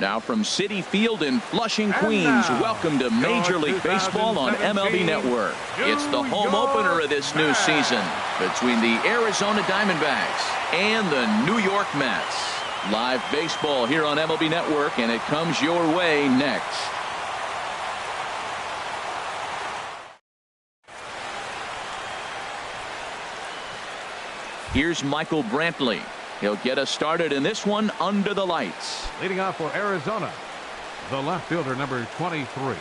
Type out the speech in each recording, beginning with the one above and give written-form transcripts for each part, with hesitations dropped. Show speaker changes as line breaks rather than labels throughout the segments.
Now from Citi Field in Flushing, Queens, welcome to Major League Baseball on MLB Network. It's the home opener of this new season between the Arizona Diamondbacks and the New York Mets. Live baseball here on MLB Network, and it comes your way next. Here's Michael Brantley. He'll get us started in this one under the lights.
Leading off for Arizona, the left fielder, number 23,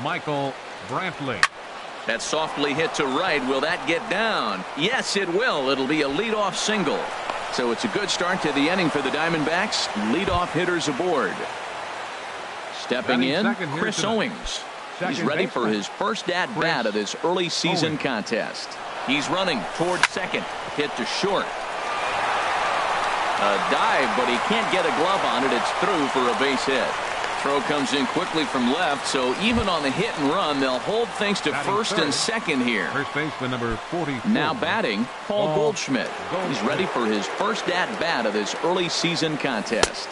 Michael Brantley.
That softly hit to right. Will that get down? Yes, it will. It'll be a leadoff single. So it's a good start to the inning for the Diamondbacks. Leadoff hitters aboard. Stepping in, Chris Owings. He's ready for his first at-bat of this early season contest. He's running towards second. Hit to short. A dive, but he can't get a glove on it. It's through for a base hit. Throw comes in quickly from left, so even on the hit and run, they'll hold things to first and second here.
First baseman number 44.
Now batting, Paul Goldschmidt. He's ready for his first at-bat of this early season contest.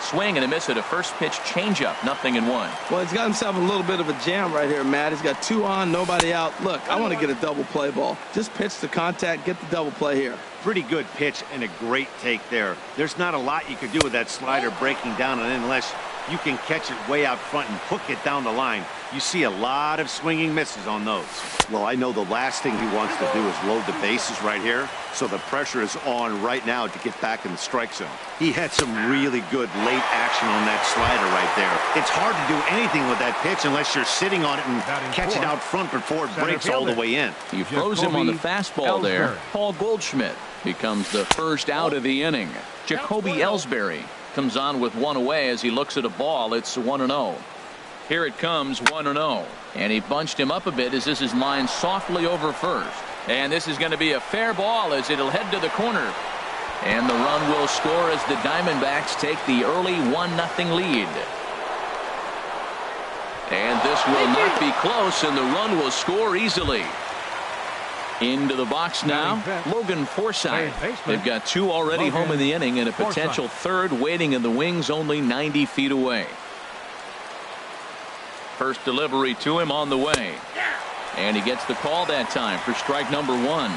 Swing and a miss at a first pitch changeup, 0-1.
Well, he's got himself a little bit of a jam right here, Matt. He's got 2 on, nobody out. Look, I want to get a double play ball. Just pitch the contact, get the double play here.
Pretty good pitch and a great take there. There's not a lot you could do with that slider breaking down, and unless you can catch it way out front and hook it down the line, you see a lot of swinging misses on those.
Well, I know the last thing he wants to do is load the bases right here, so the pressure is on right now to get back in the strike zone.
He had some really good late action on that slider right there. It's hard to do anything with that pitch unless you're sitting on it and catch it out front before it breaks all the way in.
He froze him on the fastball there. Paul Goldschmidt becomes the first out of the inning. Jacoby Ellsbury comes on with one away as he looks at a ball. It's 1-0. Here it comes, 1-0. And he bunched him up a bit as this is lined softly over first. And this is going to be a fair ball as it'll head to the corner. And the run will score as the Diamondbacks take the early 1-0 lead. And this will not be close, and the run will score easily. Into the box now, Logan Forsythe. They've got 2 already home in the inning and a potential third waiting in the wings only 90 feet away. First delivery to him on the way. And he gets the call that time for strike number 1.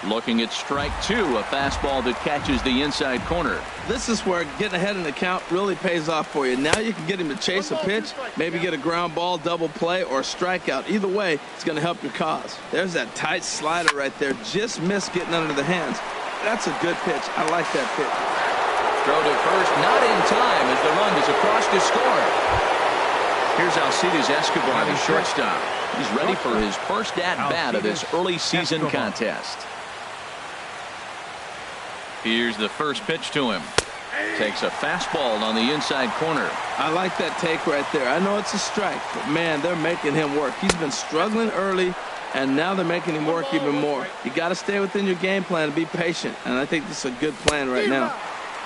Looking at strike 2, a fastball that catches the inside corner.
This is where getting ahead in the count really pays off for you. Now you can get him to chase a pitch, maybe get a ground ball, double play, or a strikeout. Either way, it's going to help your cause. There's that tight slider right there. Just missed getting under the hands. That's a good pitch. I like that pitch.
Throw to first, not in time as the run is across to score. Here's Alcides Escobar, the shortstop. He's ready for his first at-bat of this early season contest. Here's the first pitch to him. Takes a fastball on the inside corner.
I like that take right there. I know it's a strike, but man, they're making him work. He's been struggling early, and now they're making him work even more. You got to stay within your game plan and be patient, and I think this is a good plan right now.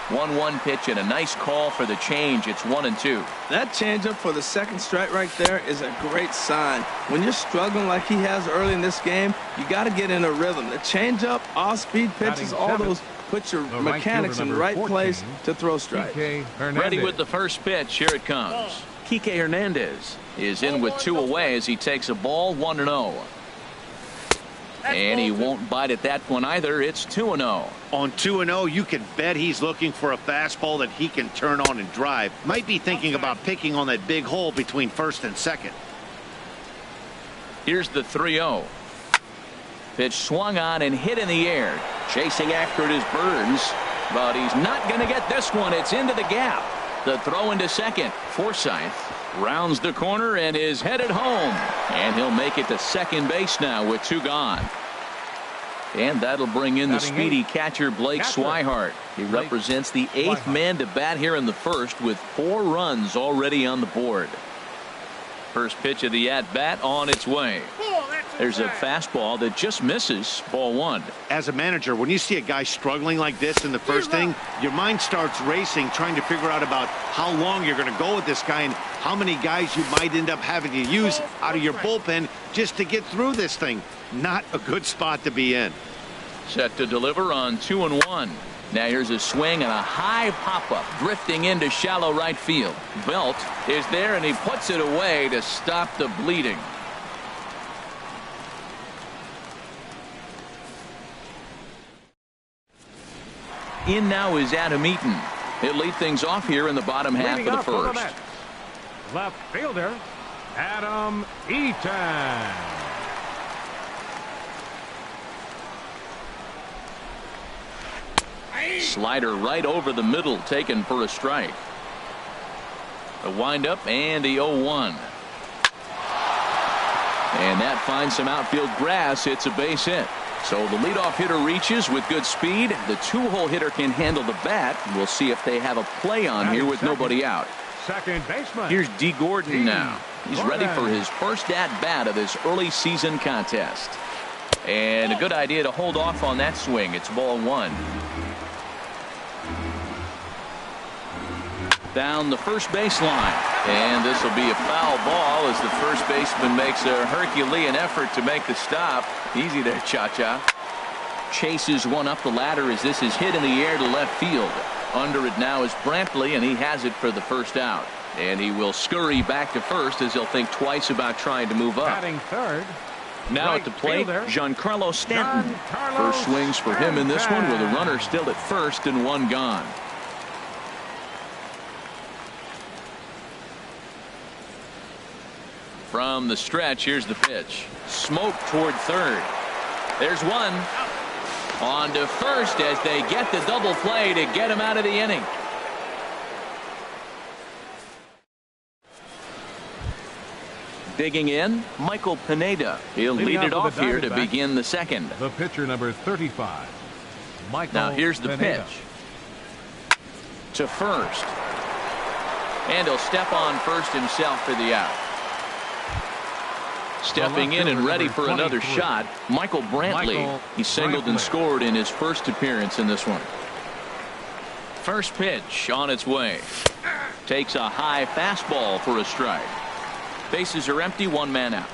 1-1 pitch and a nice call for the change. It's 1-2.
That changeup for the second strike right there is a great sign. When you're struggling like he has early in this game, you got to get in a rhythm. The changeup, off-speed pitches, all those put your mechanics in the right place to throw strikes.
Ready with the first pitch. Here it comes. Kike Hernandez is in with 2 away as he takes a ball, 1-0. And he won't bite at that one either. It's 2-0.
On 2-0, you can bet he's looking for a fastball that he can turn on and drive. Might be thinking about picking on that big hole between first and second.
Here's the 3-0. Pitch swung on and hit in the air. Chasing after it is Burns, but he's not going to get this one. It's into the gap. The throw into second. Forsythe rounds the corner and is headed home. And he'll make it to second base now with 2 gone. And that'll bring in the speedy catcher Blake Swihart. He represents the 8th man to bat here in the first with 4 runs already on the board. First pitch of the at-bat on its way. There's a fastball that just misses, ball 1.
As a manager, when you see a guy struggling like this in the first inning, your mind starts racing, trying to figure out about how long you're going to go with this guy and how many guys you might end up having to use out of your bullpen just to get through this thing. Not a good spot to be in.
Set to deliver on 2-1. Now here's a swing and a high pop-up drifting into shallow right field. Belt is there, and he puts it away to stop the bleeding. In now is Adam Eaton. He'll lead things off here in the bottom half of the first.
Left fielder, Adam Eaton.
Slider right over the middle, taken for a strike. A windup and the 0-1. And that finds some outfield grass. It's a base hit. So the leadoff hitter reaches with good speed. The two-hole hitter can handle the bat. We'll see if they have a play on here with nobody out.
Second baseman.
Here's D. Gordon now. He's ready for his first at-bat of this early season contest. And a good idea to hold off on that swing. It's ball one. Down the first baseline, and this will be a foul ball as the first baseman makes a Herculean effort to make the stop. Easy there, Cha-Cha. Chases one up the ladder as this is hit in the air to left field. Under it now is Brantley, and he has it for the first out. And he will scurry back to first as he'll think twice about trying to move up.
Batting third.
Now at the plate, Giancarlo Stanton. First swings for him in this one with a runner still at first and one gone. From the stretch, here's the pitch. Smoke toward third. There's one. On to first as they get the double play to get him out of the inning. Digging in, Michael Pineda. He'll lead it off here to begin the second.
The pitcher, number 35, Michael
Now here's the
Pineda.
pitch. To first. And he'll step on first himself for the out. Stepping in and ready for another shot, Michael Brantley. He singled and scored in his first appearance in this one. First pitch on its way. Takes a high fastball for a strike. Bases are empty, one man out.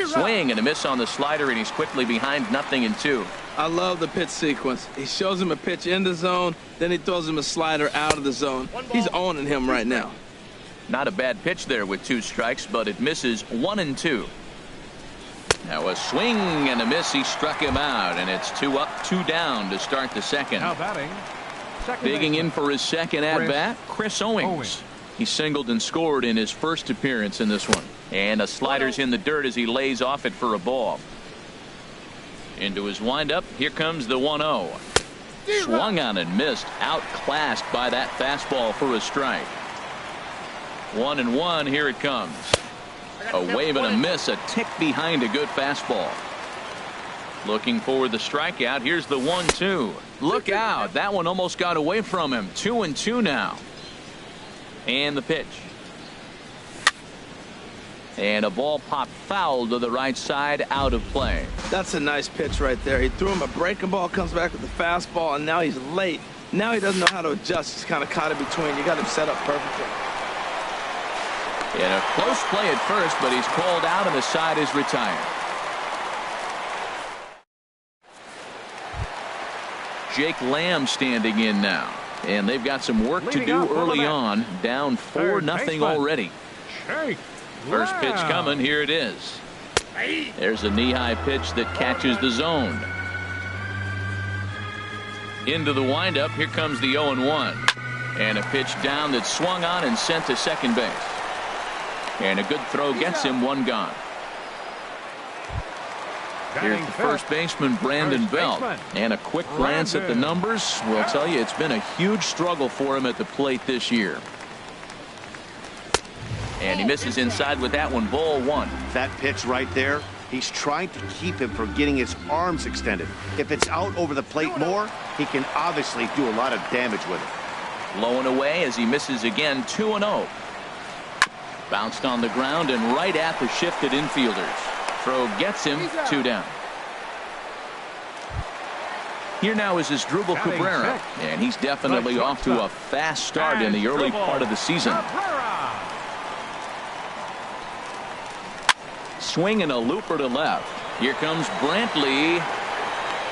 Swing and a miss on the slider, and he's quickly behind 0-2.
I love the pitch sequence. He shows him a pitch in the zone, then he throws him a slider out of the zone. He's owning him right now.
Not a bad pitch there with 2 strikes, but it misses 1-2. Now a swing and a miss. He struck him out, and it's 2 up, 2 down to start the second.
Now batting.
Digging in for his second at-bat, Chris Owings. He singled and scored in his first appearance in this one. And a slider's in the dirt as he lays off it for a ball. Into his windup, here comes the 1-0. Swung on and missed, outclassed by that fastball for a strike. 1-1, here it comes. A wave and a miss, a tick behind a good fastball. Looking for the strikeout. Here's the 1-2. Look out. That one almost got away from him. 2-2 now. And the pitch. And a ball popped foul to the right side, out of play.
That's a nice pitch right there. He threw him a breaking ball, comes back with the fastball, and now he's late. Now he doesn't know how to adjust. He's kind of caught in between. You got him set up perfectly.
In a close play at first, but he's called out and the side is retired. Jake Lamb standing in now. And they've got some work to do early on. Down 4-0 already. First pitch coming. Here it is. There's a knee-high pitch that catches the zone. Into the windup. Here comes the 0-1. And a pitch down that swung on and sent to second base. And a good throw gets him, one gone. Here's the first baseman, Brandon Belt. And a quick glance at the numbers will tell you it's been a huge struggle for him at the plate this year. And he misses inside with that one, ball one.
That pitch right there, he's trying to keep him from getting his arms extended. If it's out over the plate more, he can obviously do a lot of damage with it.
Low and away as he misses again, 2-0. Bounced on the ground and right at the shifted infielders. Throw gets him, 2 down. Here now is Asdrubal Cabrera, and he's definitely off to a fast start in the early part of the season. Swing and a looper to left. Here comes Brantley.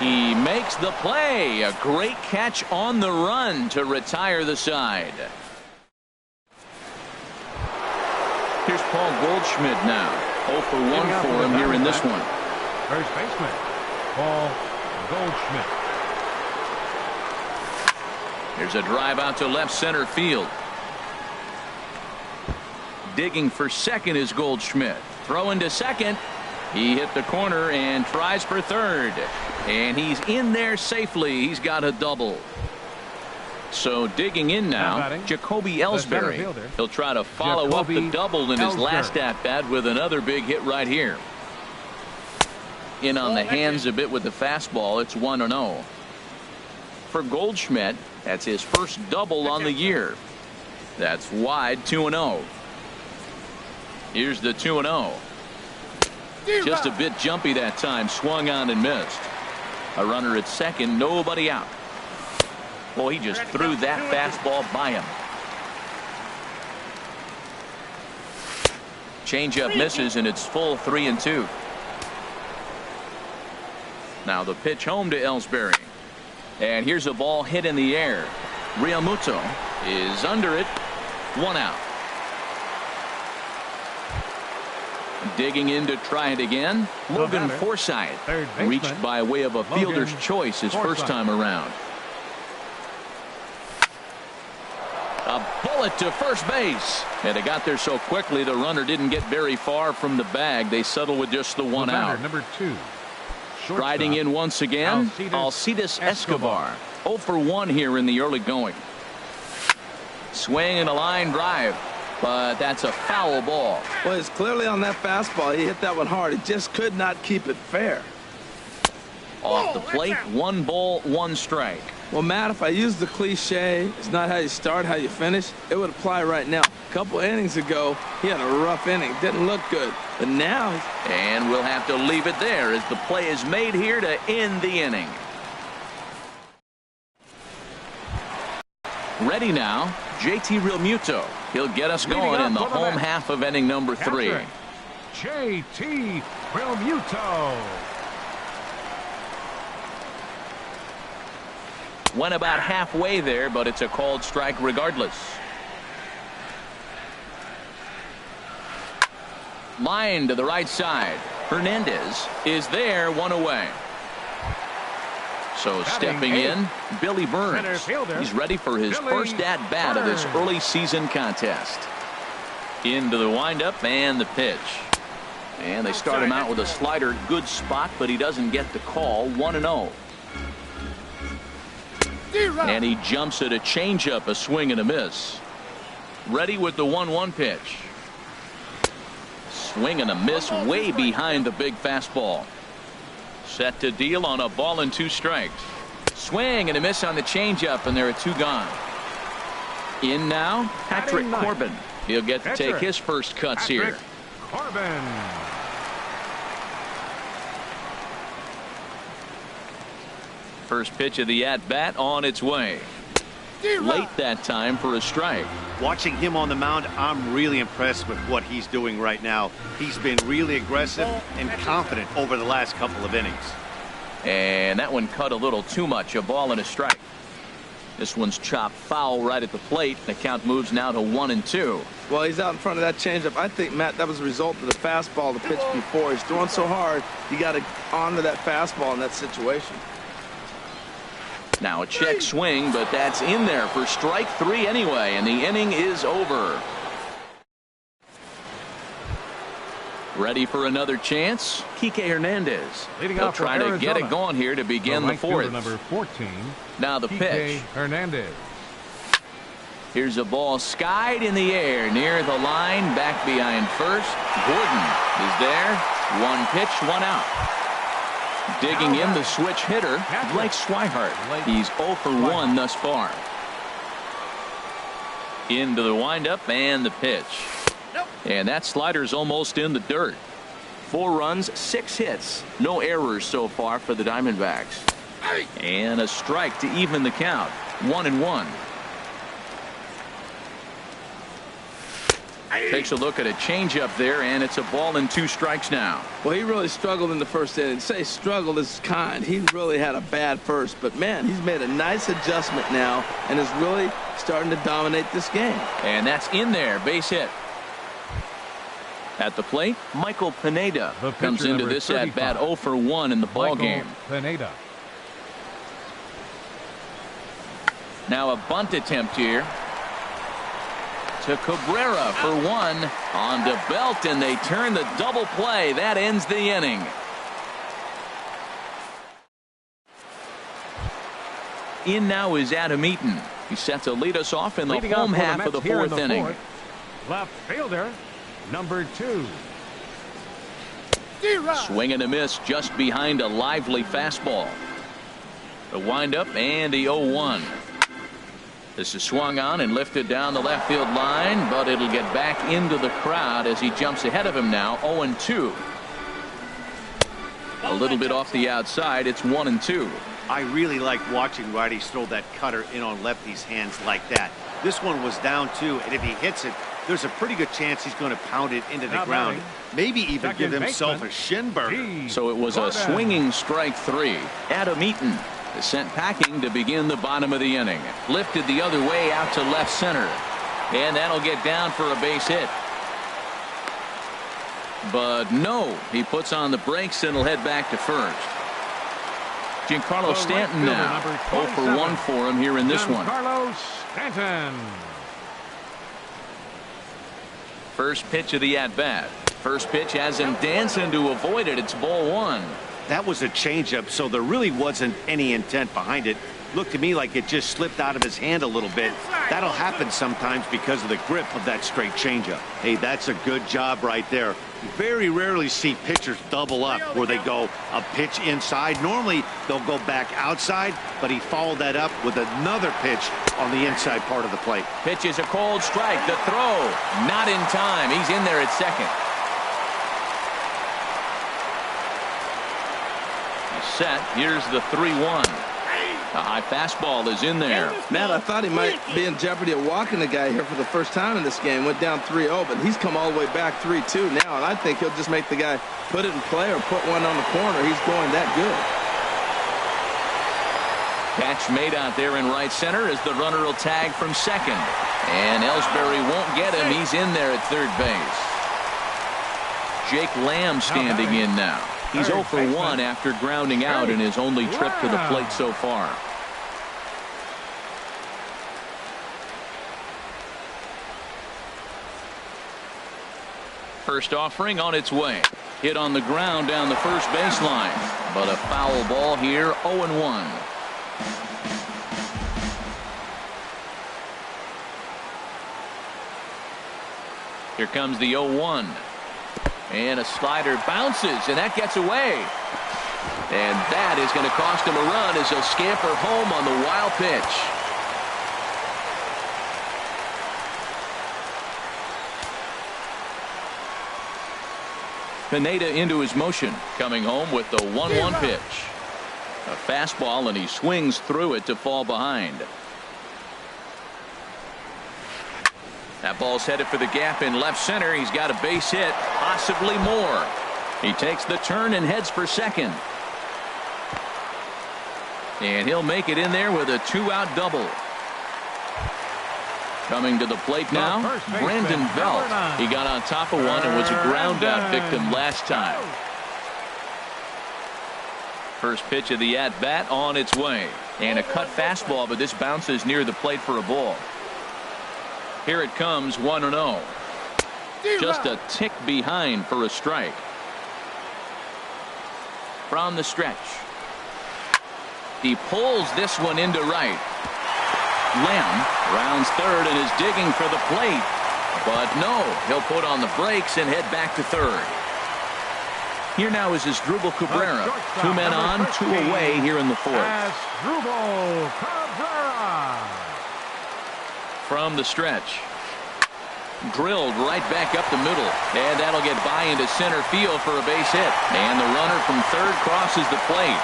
He makes the play. A great catch on the run to retire the side. Here's Paul Goldschmidt now. 0 for 1 for him here in this one.
First baseman, Paul Goldschmidt.
Here's a drive out to left center field. Digging for second is Goldschmidt. Throwing to second. He hit the corner and tries for third. And he's in there safely. He's got a double. So digging in now, Jacoby Ellsbury. He'll try to follow up the double in his last at-bat with another big hit right here. In on the hands a bit with the fastball. It's 1-0. For Goldschmidt, that's his first double on the year. That's wide, 2-0. Here's the 2-0. Just a bit jumpy that time. Swung on and missed. A runner at second, nobody out. Well, he just threw that fastball by him. Changeup misses, and it's full 3-2. Now the pitch home to Ellsbury. And here's a ball hit in the air. Realmuto is under it. 1 out. Digging in to try it again. Logan Forsythe reached by way of a fielder's choice his first time around. A bullet to first base. And it got there so quickly the runner didn't get very far from the bag. They settle with just the 1 out.
Number 2.
Riding in once again, Alcides Escobar. 0 for 1 here in the early going. Swing and a line drive. But that's a foul ball.
Well, it's clearly on that fastball. He hit that one hard. He just could not keep it fair.
Off the plate, 1 ball, 1 strike.
Well, Matt, if I used the cliche, it's not how you start, how you finish, it would apply right now. A couple innings ago, he had a rough inning. Didn't look good. But now...
And we'll have to leave it there as the play is made here to end the inning. Ready now, JT Realmuto. He'll get us going in the home half of inning number 3.
JT Realmuto.
Went about halfway there, but it's a called strike regardless. Line to the right side. Hernandez is there, 1 away. So stepping in, Billy Burns. He's ready for his first at-bat of this early season contest. Into the windup and the pitch. And they start him out with a slider. Good spot, but he doesn't get the call. 1-0. And he jumps at a changeup, a swing and a miss. Ready with the 1-1 pitch. Swing and a miss way behind the big fastball. Set to deal on a ball and 2 strikes. Swing and a miss on the changeup, and there are 2 gone. In now, Patrick Corbin. He'll get to take his first cuts here.
Corbin.
First pitch of the at-bat on its way. Late that time for a strike.
Watching him on the mound, I'm really impressed with what he's doing right now. He's been really aggressive and confident over the last couple of innings.
And that one cut a little too much. A ball and a strike. This one's chopped foul right at the plate. The count moves now to 1-2.
Well, he's out in front of that changeup. I think, Matt, that was a result of the fastball, the pitch before. He's throwing so hard, you got to honor that fastball in that situation.
Now a check swing, but that's in there for strike 3 anyway, and the inning is over. Ready for another chance? Kike Hernandez. He'll try to get it going here to begin the 4th.
Number 14.
Now the pitch.
Hernandez.
Here's a ball skied in the air near the line, back behind first. Gordon is there. 1 pitch, 1 out. Digging in the switch hitter, Blake Swihart. He's 0 for 1 thus far. Into the windup and the pitch. And that slider's almost in the dirt. 4 runs, 6 hits. No errors so far for the Diamondbacks. And a strike to even the count. 1-1. Takes a look at a changeup there, and it's a ball and 2 strikes now.
Well, he really struggled in the first inning. Say struggled is kind. He really had a bad first, but man, he's made a nice adjustment now and is really starting to dominate this game.
And that's in there, base hit. At the plate, Michael Pineda comes into this at bat 0 for 1 in the ball game.
Pineda.
Now a bunt attempt here to Cabrera for 1 on to Belt, and they turn the double play. That ends the inning. In now is Adam Eaton. He's set to lead us off in the home half of the 4th inning.
Left fielder, number 2.
Swing and a miss just behind a lively fastball. The windup and the 0-1. This is swung on and lifted down the left field line, but it'll get back into the crowd as he jumps ahead of him now. 0-2. A little bit off the outside. It's 1-2.
I really like watching righties throw that cutter in on lefties' hands like that. This one was down 2, and if he hits it, there's a pretty good chance he's going to pound it into the ground. Maybe even give himself a shin burner.
So it was a swinging strike 3. Adam Eaton is sent packing to begin the bottom of the inning. Lifted the other way out to left center. And that'll get down for a base hit. But no, he puts on the brakes and will head back to first. Giancarlo Stanton now. 0 for 1 for him here in this one.
Giancarlo Stanton.
First pitch of the at-bat. First pitch has him dancing to avoid it. It's ball 1.
That was a changeup, so there really wasn't any intent behind it. Looked to me like it just slipped out of his hand a little bit. That'll happen sometimes because of the grip of that straight changeup. Hey, that's a good job right there. You very rarely see pitchers double up where they go a pitch inside. Normally, they'll go back outside, but he followed that up with another pitch on the inside part of the plate.
Pitch is a cold strike. The throw, not in time. He's in there at second. Set. Here's the 3-1. A high fastball is in there.
Matt, I thought he might be in jeopardy of walking the guy here for the first time in this game. Went down 3-0, but he's come all the way back 3-2 now, and I think he'll just make the guy put it in play or put one on the corner. He's going that good.
Catch made out there in right center as the runner will tag from second. And Ellsbury won't get him. He's in there at third base. Jake Lamb standing in now. He's 0 for 1 after grounding out in his only trip to the plate so far. First offering on its way. Hit on the ground down the first baseline. But a foul ball here, 0-1. Here comes the 0-1. And a slider bounces, and that gets away. And that is going to cost him a run as he'll scamper home on the wild pitch. Pineda into his motion, coming home with the 1-1 pitch. A fastball, and he swings through it to fall behind. That ball's headed for the gap in left center. He's got a base hit, possibly more. He takes the turn and heads for second. And he'll make it in there with a 2-out double. Coming to the plate now, Brandon Belt. He got on top of one and was a ground-out victim last time. First pitch of the at-bat on its way. And a cut fastball, but this bounces near the plate for a ball. Here it comes, 1-0. Just a tick behind for a strike. From the stretch. He pulls this one into right. Lamb rounds third and is digging for the plate. But no, he'll put on the brakes and head back to third. Here now is Asdrubal Cabrera. 2 men on, 2 away here in the 4th.
Asdrubal Cabrera.
From the stretch. Drilled right back up the middle. And that'll get by into center field for a base hit. And the runner from third crosses the plate.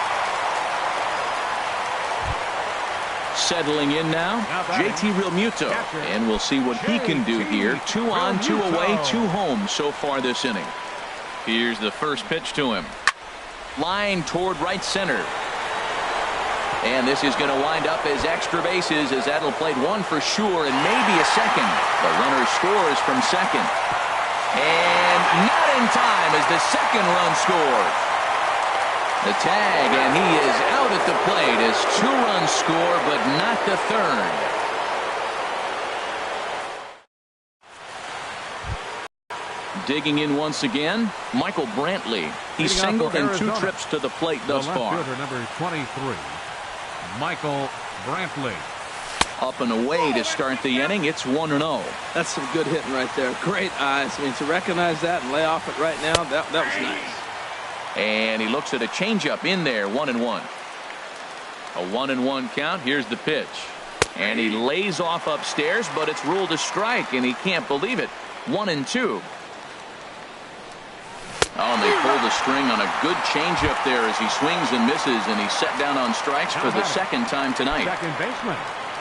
Settling in now, JT Realmuto. And we'll see what he can do here. 2 on, 2 away, 2 home so far this inning. Here's the first pitch to him. Line toward right center. And this is going to wind up as extra bases, as that'll play 1 for sure and maybe a second. The runner scores from second. And not in time as the second run scores. The tag, and he is out at the plate as 2 runs score, but not the third. Digging in once again, Michael Brantley. He's singled in 2 trips to the plate thus far.
Number 23, Michael Brantley.
Up and away to start the inning. It's 1-0.
That's some good hitting right there. Great eyes. I mean, to recognize that and lay off it right now, that was nice.
And he looks at a changeup in there. 1-1. A 1-1 count. Here's the pitch. And he lays off upstairs, but it's ruled a strike, and he can't believe it. 1-2. Oh, and they pull the string on a good changeup there as he swings and misses, and he's set down on strikes for the second time tonight.
Second baseman.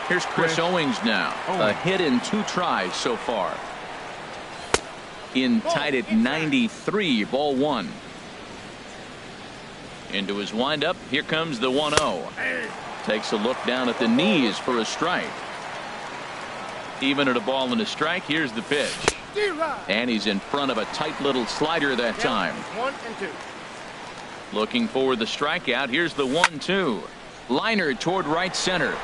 Here's Chris Owings now. A hit in 2 tries so far. In tied at 93, ball 1. Into his windup. Here comes the 1-0. Takes a look down at the knees for a strike. Even at a ball and a strike. Here's the pitch. And he's in front of a tight little slider that time.
1-2.
Looking for the strikeout. Here's the 1-2. Liner toward right center.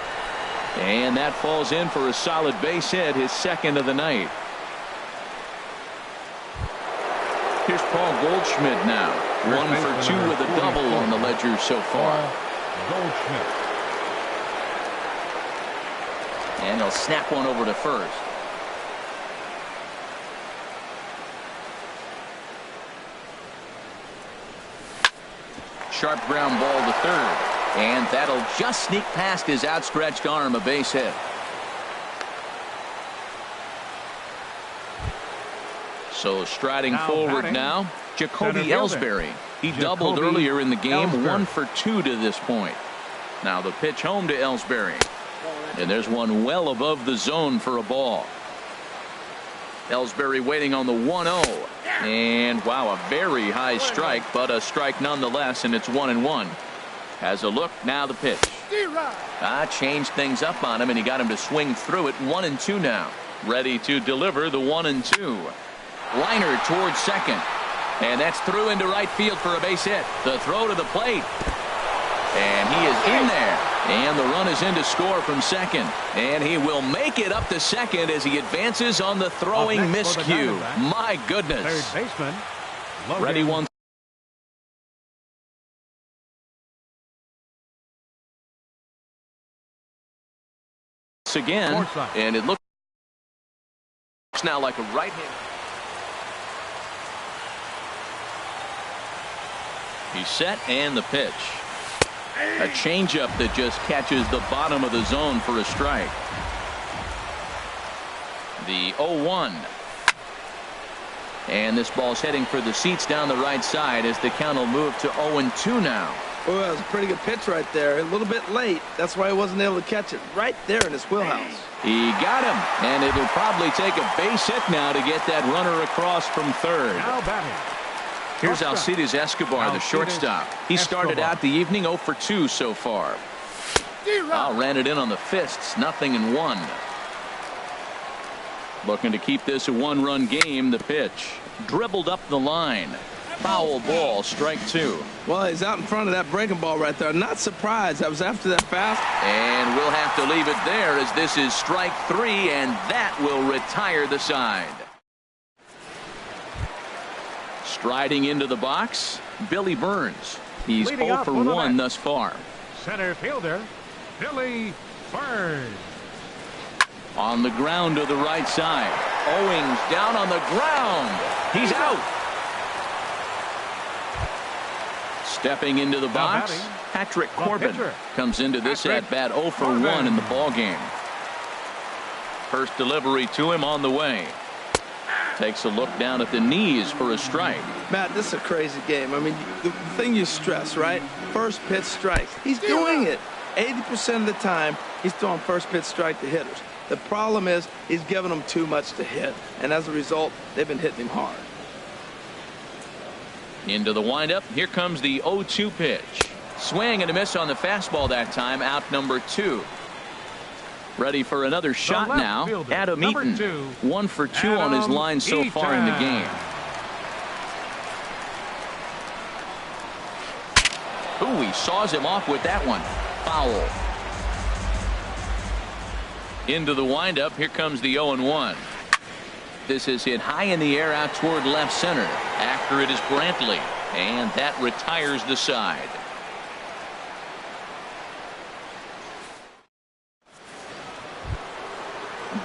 And that falls in for a solid base hit, his second of the night. Here's Paul Goldschmidt now. 1 for 2 with a double on the ledger so far.
Goldschmidt.
And he'll snap one over to first. Sharp ground ball to third. And that'll just sneak past his outstretched arm, a base hit. So striding forward now, Jacoby Ellsbury. He doubled earlier in the game, 1 for 2 to this point. Now the pitch home to Ellsbury. And there's one well above the zone for a ball. Ellsbury waiting on the 1-0. And wow, a very high strike, but a strike nonetheless, and it's 1-1. Has a look, now the pitch. Changed things up on him, and he got him to swing through it. 1-2 now. Ready to deliver the 1-2. Liner towards second. And that's through into right field for a base hit. The throw to the plate. And he is in there. And the run is in to score from second. And he will make it up to second as he advances on the throwing miscue. My goodness.
Third baseman. Logan.
Ready one. Again,
Forsythe.
and it looks now like a right hand. He's set, and the pitch. A changeup that just catches the bottom of the zone for a strike. The 0-1. And this ball's heading for the seats down the right side as the count will move to 0-2 now.
Oh, that was a pretty good pitch right there. A little bit late. That's why he wasn't able to catch it right there in his wheelhouse.
He got him, and it'll probably take a base hit now to get that runner across from third.
Now batting.
Here's Alcides Escobar, the shortstop. He started out the evening 0 for 2 so far. Ran it in on the fists, 0-1. Looking to keep this a 1-run game. The pitch dribbled up the line. Foul ball, strike 2.
Well, he's out in front of that breaking ball right there. Not surprised. That was after that fast.
And we'll have to leave it there as this is strike 3, and that will retire the side. Striding into the box, Billy Burns. He's
Leading
0 for 1 thus far.
Center fielder, Billy Burns.
On the ground to the right side. Owings down on the ground. He's out. Stepping into the box, Patrick Corbin comes into this at-bat 0 for 1 in the ballgame. First delivery to him on the way. Takes a look down at the knees for a strike.
Matt, this is a crazy game. I mean, the thing you stress, right? First pitch strikes. He's doing it. 80% of the time, he's throwing first pitch strike to hitters. The problem is he's giving them too much to hit, and as a result, they've been hitting him hard.
Into the windup. Here comes the 0-2 pitch. Swing and a miss on the fastball that time. Out number 2. Ready for another shot now.
Fielder,
Adam Eaton. 1 for 2 on his line so far in the game. Ooh, he saws him off with that one. Foul. Into the windup. Here comes the 0-1. This is hit high in the air out toward left center. After it is Brantley, and that retires the side.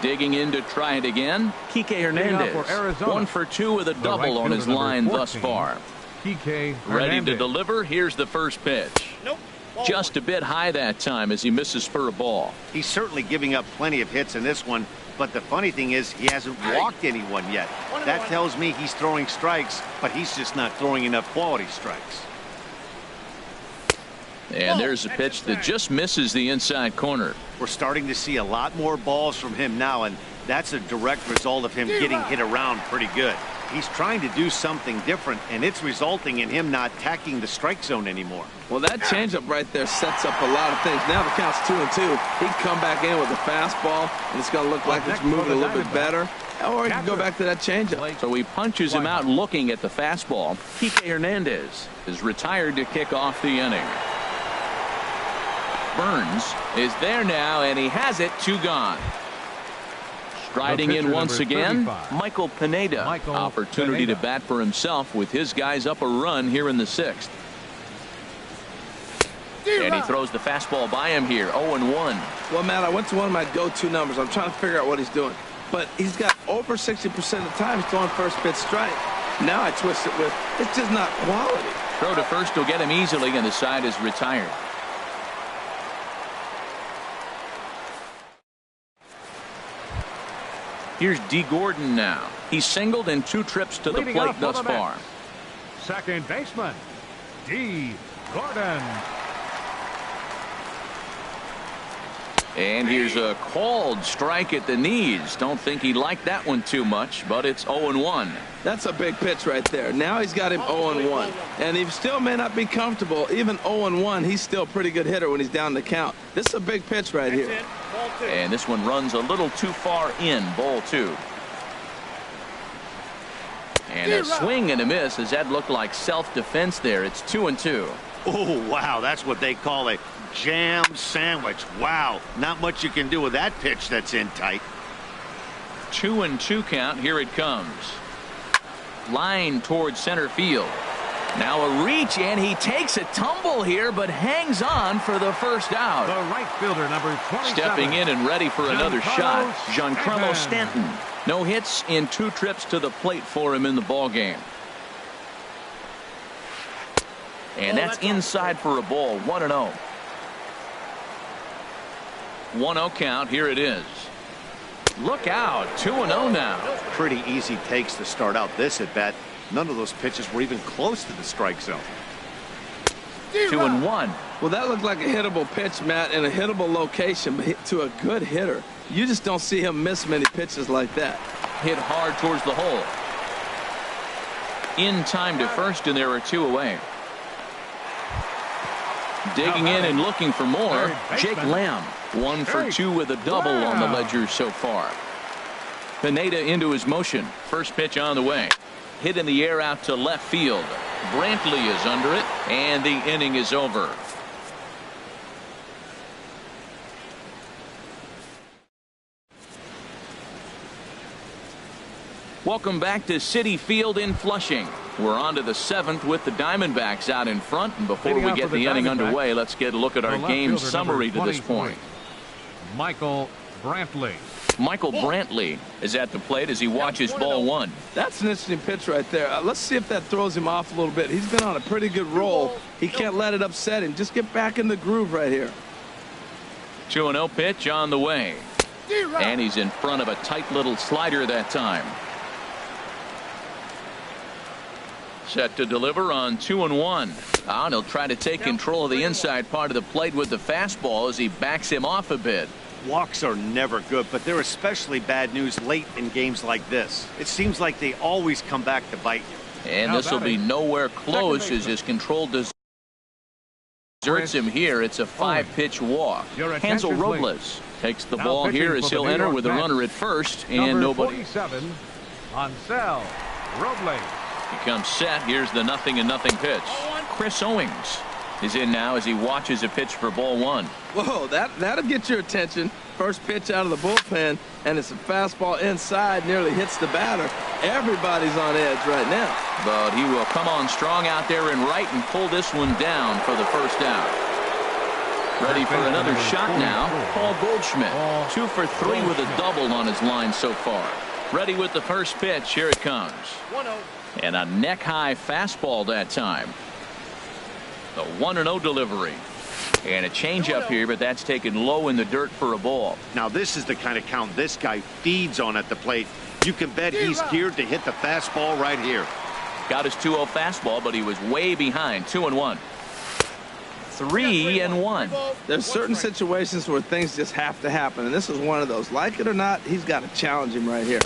Digging in to try it again, Kike Hernandez. 1 for 2 with a double on his line thus far. Ready to deliver. Here's the first pitch. Just a bit high that time as he misses for a ball.
He's certainly giving up plenty of hits in this one, but the funny thing is he hasn't walked anyone yet. That tells me he's throwing strikes, but he's just not throwing enough quality strikes.
And there's a pitch that just misses the inside corner.
We're starting to see a lot more balls from him now, and that's a direct result of him getting hit around pretty good. He's trying to do something different, and it's resulting in him not attacking the strike zone anymore.
Well, that changeup right there sets up a lot of things. Now the count's 2-2. He can come back in with a fastball, and it's going to look like it's moving a little bit better. Or he can go back to that changeup.
So he punches him out looking at the fastball. Kike Hernandez is retired to kick off the inning. Burns is there now, and he has it. 2 gone. Striding in once again, Michael Pineda. Opportunity to bat for himself with his guys up a run here in the 6th. And he throws the fastball by him here. 0-1.
Well, Matt, I went to one of my go-to numbers. I'm trying to figure out what he's doing. But he's got over 60% of the time he's throwing first pitch strike. Now I twist it with, it's just not quality.
Throw to first will get him easily, and the side is retired. Here's D. Gordon now. He's singled in 2 trips to the plate thus far.
Second baseman, D. Gordon.
And here's a called strike at the knees. Don't think he liked that one too much, but it's 0-1.
That's a big pitch right there. Now he's got him 0-1. And he still may not be comfortable. Even 0-1, he's still a pretty good hitter when he's down the count. This is a big pitch right here.
And this one runs a little too far in. Ball 2. And a swing and a miss as that looked like self-defense there. It's 2-2.
Oh, wow. That's what they call a jam sandwich. Wow. Not much you can do with that pitch that's in tight.
2-2 count. Here it comes. Line towards center field. Now a reach, and he takes a tumble here, but hangs on for the first out.
The right fielder, number 27.
Stepping in and ready for another shot, Giancarlo Stanton. No hits in 2 trips to the plate for him in the ballgame. And that's inside for a ball. 1-0. 1-0 count. Here it is. Look out. 2-0 now.
Pretty easy takes to start out this at bat. None of those pitches were even close to the strike zone.
2-1.
Well, that looked like a hittable pitch, Matt, in a hittable location to a good hitter. You just don't see him miss many pitches like that.
Hit hard towards the hole. In time to first, and there are 2 away. Digging in and looking for more, Jake Lamb. 1 for 2 with a double on the ledger so far. Pineda into his motion. First pitch on the way. Hit in the air out to left field. Brantley is under it, and the inning is over. Welcome back to Citi Field in Flushing. We're on to the 7th with the Diamondbacks out in front. And before we get the inning underway, let's get a look at our game summary to this point.
Michael Brantley.
Michael Brantley is at the plate as he watches ball 1.
That's an interesting pitch right there. Let's see if that throws him off a little bit. He's been on a pretty good roll. He can't let it upset him. Just get back in the groove right here.
2-0 pitch on the way. And he's in front of a tight little slider that time. Set to deliver on 2-1. And he'll try to take control of the inside part of the plate with the fastball as he backs him off a bit.
Walks are never good, but they're especially bad news late in games like this. It seems like they always come back to bite you.
And this will be nowhere close as his control deserts him here. It's a 5-pitch walk. Hansel Robles takes the ball here as he'll enter with a runner at first and nobody.
47, Hansel Robles.
He comes set. Here's the 0-0 pitch. Chris Owings is in now as he watches a pitch for ball 1.
Whoa, that'll get your attention. First pitch out of the bullpen, and it's a fastball inside, nearly hits the batter. Everybody's on edge right now.
But he will come on strong out there in right and pull this one down for the first out. Ready for another shot now. Paul Goldschmidt, 2 for 3 with a double on his line so far. Ready with the first pitch. Here it comes. 1-0. And a neck-high fastball that time. The 1-0 delivery. And a changeup here, but that's taken low in the dirt for a ball.
Now this is the kind of count this guy feeds on at the plate. You can bet he's geared to hit the fastball right here.
Got his 2-0 fastball, but he was way behind. 2-1. 3-1.
There's certain situations where things just have to happen, and this is one of those. Like it or not, he's got to challenge him right here.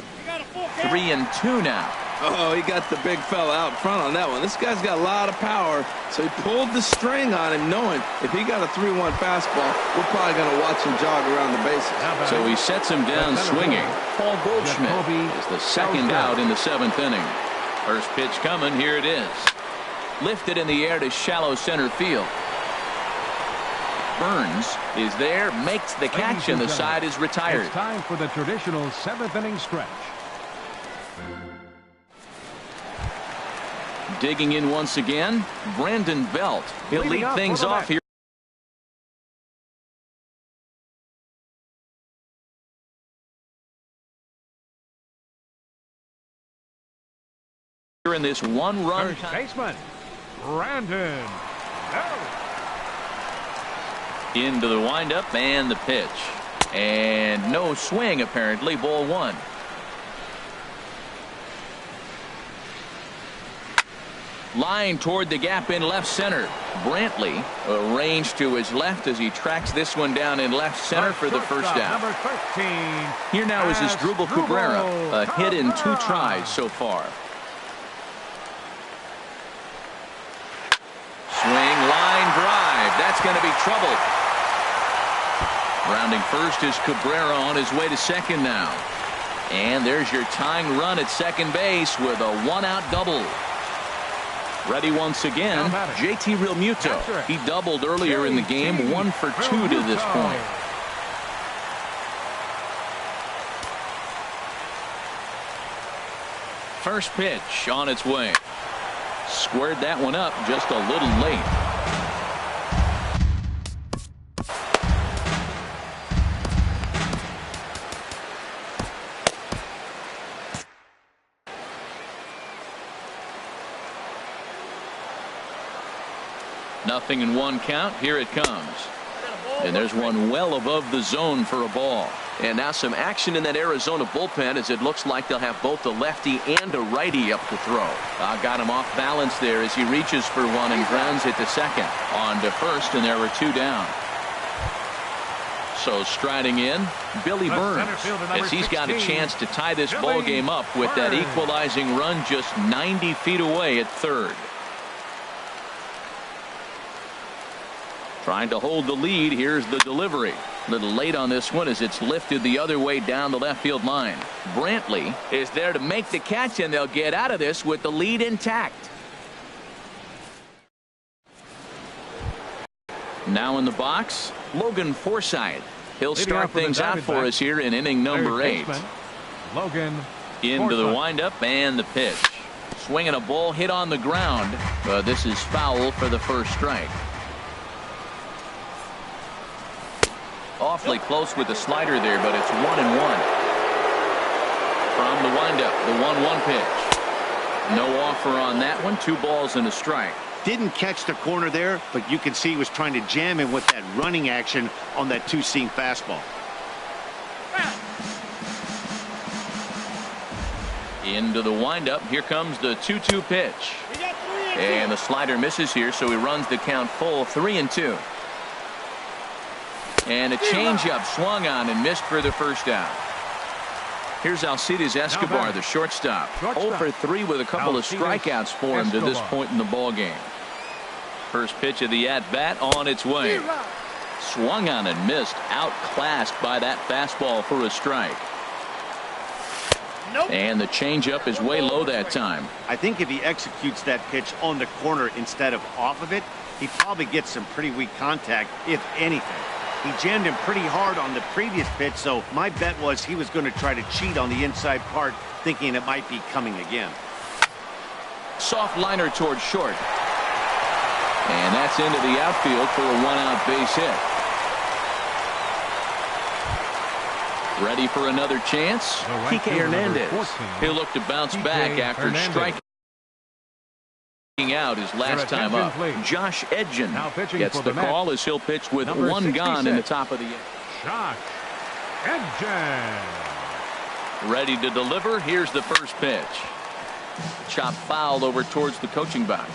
3-2 now.
Oh, he got the big fella out front on that one. This guy's got a lot of power, so he pulled the string on him, knowing if he got a 3-1 fastball, we're probably going to watch him jog around the bases.
So he sets him down swinging. Paul Goldschmidt is the second out in the 7th inning. First pitch coming. Here it is. Lifted in the air to shallow center field. Burns is there, makes the catch, and the side is retired.
It's time for the traditional 7th inning stretch.
Digging in once again, Brandon Belt. He'll lead things off here. In this one-run
baseman, Brandon Belt.
Into the windup and the pitch. And no swing, apparently. Ball 1. Line toward the gap in left center. Brantley arranged to his left as he tracks this one down in left center for the first out.
Number 13.
Here now is Asdrubal Cabrera. A hit in 2 tries so far. Swing, line drive. That's going to be trouble. Rounding first is Cabrera on his way to second now. And there's your tying run at second base with a 1-out double. Ready once again, JT Realmuto. He doubled earlier in the game, 1 for 2 to this point. First pitch on its way. Squared that one up just a little late. Nothing in 1 count. Here it comes. And there's one well above the zone for a ball. And now some action in that Arizona bullpen as it looks like they'll have both a lefty and a righty up to throw. Got him off balance there as he reaches for one and grounds it to second. On to first, and there were 2 down. So striding in, Billy Burns, as he's got a chance to tie this ball game up with that equalizing run just 90 feet away at third. Trying to hold the lead. Here's the delivery. A little late on this one as it's lifted the other way down the left field line. Brantley is there to make the catch, and they'll get out of this with the lead intact. Now in the box, Logan Forsythe. He'll start things out for us here in inning number 8.
Logan
into the windup and the pitch. Swinging a ball hit on the ground. This is foul for the first strike. Awfully close with the slider there, but it's 1-1. From the windup, the 1-1 pitch. No offer on that one. 2 balls and a strike.
Didn't catch the corner there, but you can see he was trying to jam him with that running action on that 2-seam fastball.
Into the windup. Here comes the 2-2 pitch. And the slider misses here, so he runs the count full 3-2. And a changeup swung on and missed for the first out. Here's Alcides Escobar, the shortstop. 0 for 3 with a couple of strikeouts for him to this point in the ballgame. First pitch of the at-bat on its way. Swung on and missed, outclassed by that fastball for a strike. And the changeup is way low that time.
I think if he executes that pitch on the corner instead of off of it, he probably gets some pretty weak contact, if anything. He jammed him pretty hard on the previous pitch, so my bet was he was going to try to cheat on the inside part, thinking it might be coming again.
Soft liner towards short. And that's into the outfield for a one-out base hit. Ready for another chance? Kike Hernandez. He'll look to bounce back after striking out his last time up. Josh Edgen gets the call as he'll pitch with one gone in the top of the inning.
Josh Edgen.
Ready to deliver. Here's the first pitch. Chop foul over towards the coaching box.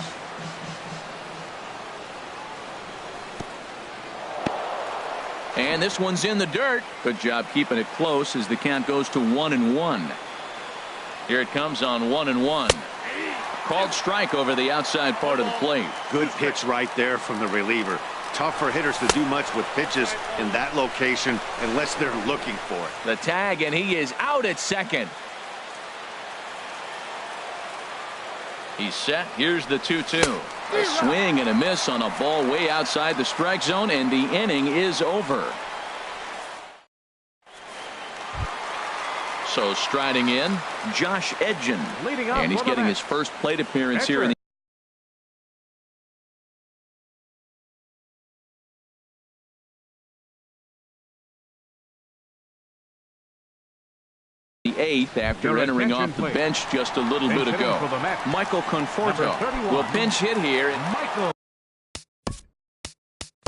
And this one's in the dirt. Good job keeping it close as the count goes to 1-1. Here it comes on 1-1. Called strike over the outside part of the plate.
Good pitch right there from the reliever. Tough for hitters to do much with pitches in that location unless they're looking for it.
The tag, and he is out at second. He's set. Here's the 2-2. A swing and a miss on a ball way outside the strike zone, and the inning is over. So striding in, Josh Edgen. And he's getting his first plate appearance here in the 8th after entering off the bench just a little bit ago. Michael Conforto will pinch hit here.
Michael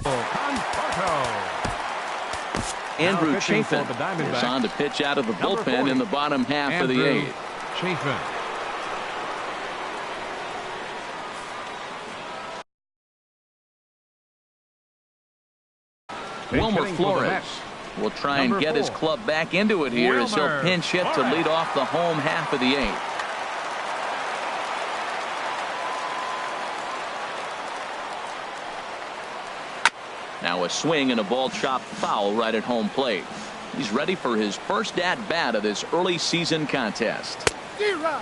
Conforto.
Andrew Chafin is on to pitch out of the bullpen in the bottom half of the 8th.
Chafin.
Wilmer Flores will try and get his club back into it here as he'll pinch hit to lead off the home half of the 8th. Now a swing and a ball chopped foul right at home plate. He's ready for his first at-bat of this early season contest.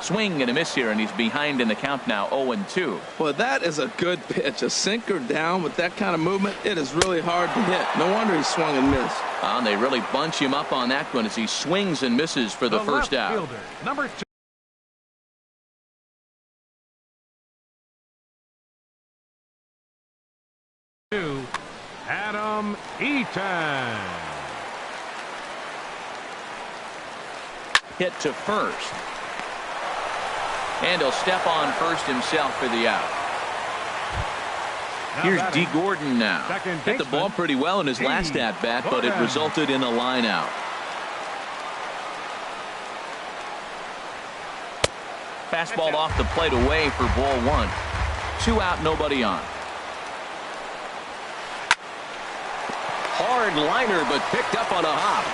Swing and a miss here, and he's behind in the count now 0-2.
Well, that is a good pitch. A sinker down with that kind of movement, it is really hard to hit. No wonder he swung and missed.
And they really bunch him up on that one as he swings and misses for the first out.
Fielder, number 2, Adam Eaton.
Hit to first. And he'll step on first himself for the out. Here's D. Gordon now. Hit the ball pretty well in his last at-bat, but it resulted in a line out. Fastball off the plate away for ball 1. 2 out, nobody on. Hard liner, but picked up on a hop.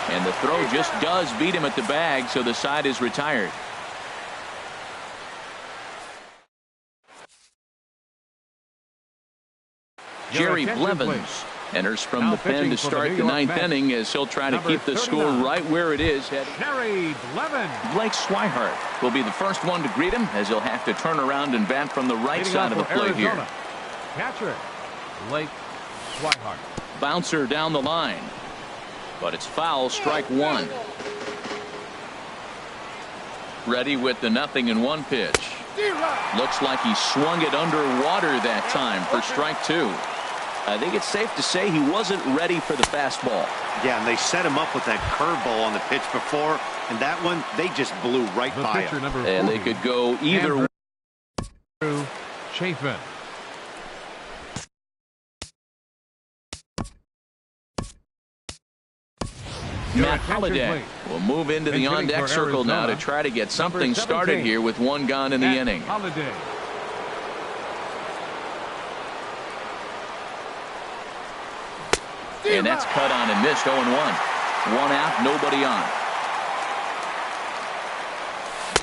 And the throw just does beat him at the bag, so the side is retired. Jerry Blevins enters from the pen to start the 9th inning as he'll try to keep the score right where it is.
Jerry Blevins.
Blake Swihart will be the first one to greet him as he'll have to turn around and bat from the right side of the plate here.
Catcher Blake Swihart.
Bouncer down the line, but it's foul. Strike 1. Ready with the 0-1 pitch. Looks like he swung it underwater that time for strike 2. I think it's safe to say he wasn't ready for the fastball.
Yeah, and they set him up with that curveball on the pitch before, and that one, they just blew right by him.
And they could go either way.
Chafin.
Matt Holliday will move into the on-deck circle now to try to get something started here with one gone in the inning.
Holliday.
And that's cut on and missed. 0-1. One out, nobody on.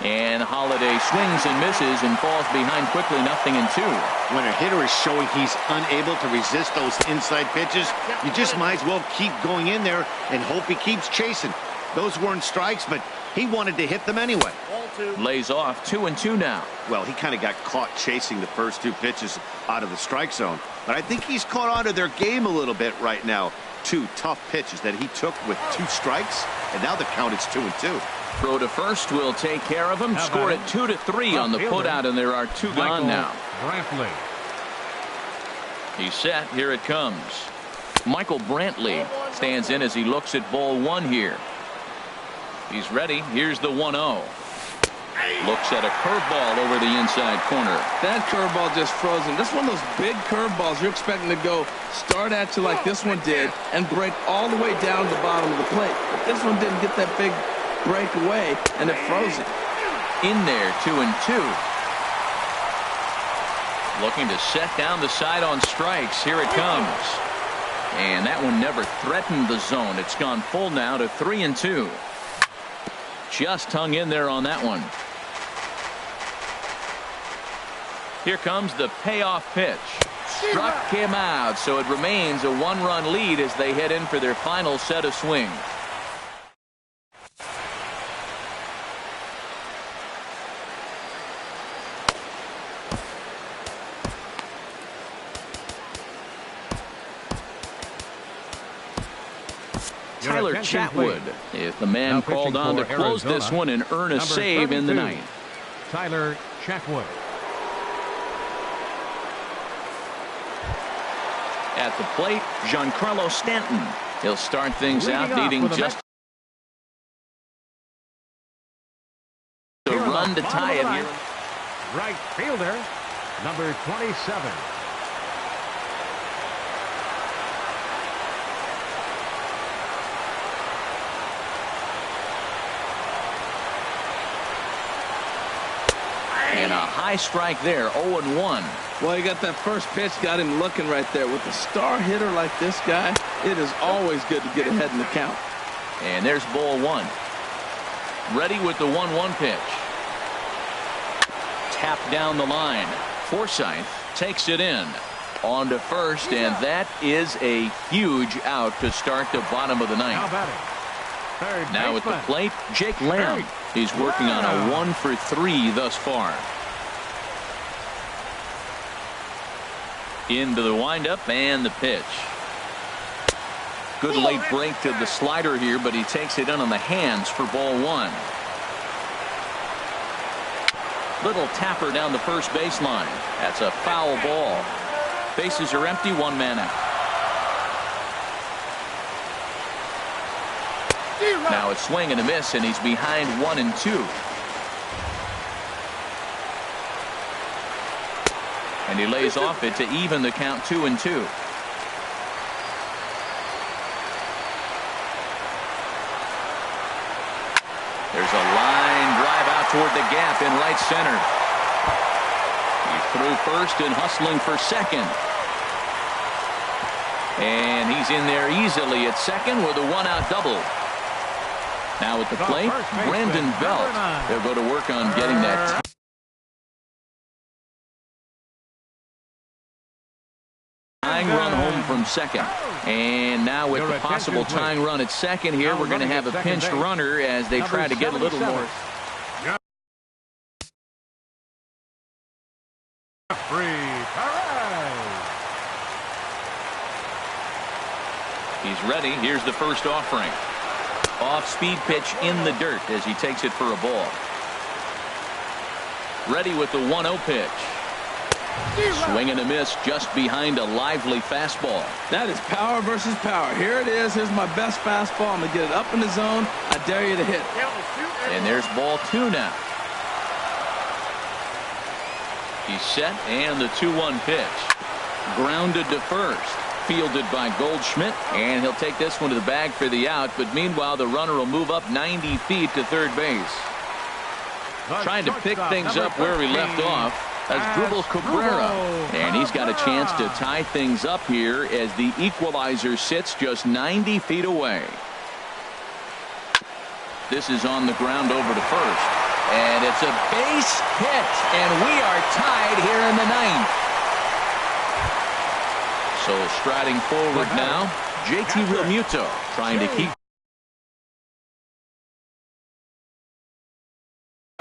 And Holiday swings and misses and falls behind quickly, 0-2.
When a hitter is showing he's unable to resist those inside pitches, you just might as well keep going in there and hope he keeps chasing. Those weren't strikes, but he wanted to hit them anyway.
Lays off. 2-2 now.
Well, he kind of got caught chasing the first two pitches out of the strike zone. But I think he's caught on to their game a little bit right now. Two tough pitches that he took with 2 strikes, and now the count is 2-2.
Throw to first will take care of him. Score it 2-3 on the putout, and there are 2 gone now.
Brantley.
He's set. Here it comes. Michael Brantley stands in as he looks at ball 1 here. He's ready. Here's the 1-0. Looks at a curveball over the inside corner.
That curveball just frozen. This is one of those big curveballs you're expecting to go start at you like this one did and break all the way down to the bottom of the plate. But this one didn't get that big break away, and it froze it.
In there, 2-2. Looking to set down the side on strikes. Here it comes. And that one never threatened the zone. It's gone full now to 3-2. Just hung in there on that one. Here comes the payoff pitch. Struck him out, so it remains a 1-run lead as they head in for their final set of swings. Tyler Chatwood is the man called on to close this one and earn a save in the ninth.
Tyler Chatwood.
At the plate, Giancarlo Stanton. He'll start things out, needing just a run to tie it here.
Right fielder, number 27.
And a high strike there, 0-1.
Well, you got that first pitch, got him looking right there. With a star hitter like this guy, it is always good to get ahead in the count.
And there's ball 1. Ready with the 1-1 pitch. Tap down the line. Forsythe takes it in. On to first, and that is a huge out to start the bottom of the ninth. Now at the plate, Jake Lamb. He's working on a 1-for-3 thus far. Into the windup and the pitch. Good late break to the slider here, but he takes it in on the hands for ball 1. Little tapper down the first baseline. That's a foul ball. Bases are empty, 1 man out. Now it's swing and a miss, and he's behind 1-2. And he lays off it to even the count 2-2. There's a line drive out toward the gap in right center. He's through first and hustling for second. And he's in there easily at second with a 1-out double. Now at the plate, Brandon Belt. They'll go to work on getting that tying run home from second. And now with the possible tying run at second here, we're going to have a pinched runner as they try to get a little more. He's ready. Here's the first offering. Off-speed pitch in the dirt as he takes it for a ball. Ready with the 1-0 pitch. Swing and a miss just behind a lively fastball.
That is power versus power. Here it is. Here's my best fastball. I'm going to get it up in the zone. I dare you to hit.
And there's ball 2 now. He's set, and the 2-1 pitch. Grounded to first. Fielded by Goldschmidt, and he'll take this one to the bag for the out, but meanwhile the runner will move up 90 feet to third base. Trying to pick things up where he left off. Asdrubal Cabrera. And he's got a chance to tie things up here as the equalizer sits just 90 feet away. This is on the ground over to first. And it's a base hit. And we are tied here in the ninth. So striding forward now, JT Realmuto trying to keep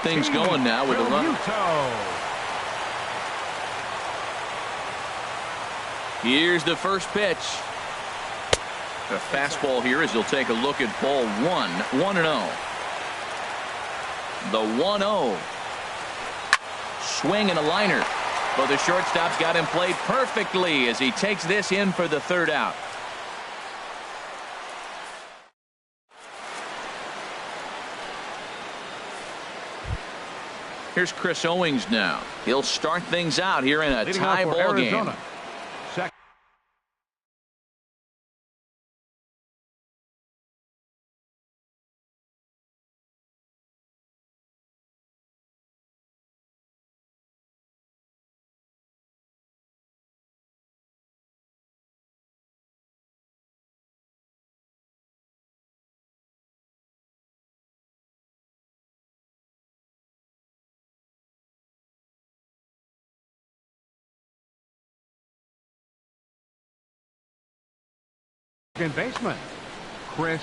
things going now with a run. Here's the first pitch. A fastball here as he'll take a look at ball 1-0. The 1-0. Swing and a liner. But the shortstop's got him played perfectly as he takes this in for the third out. Here's Chris Owings now. He'll start things out here in a tie ball game.
Second baseman, Chris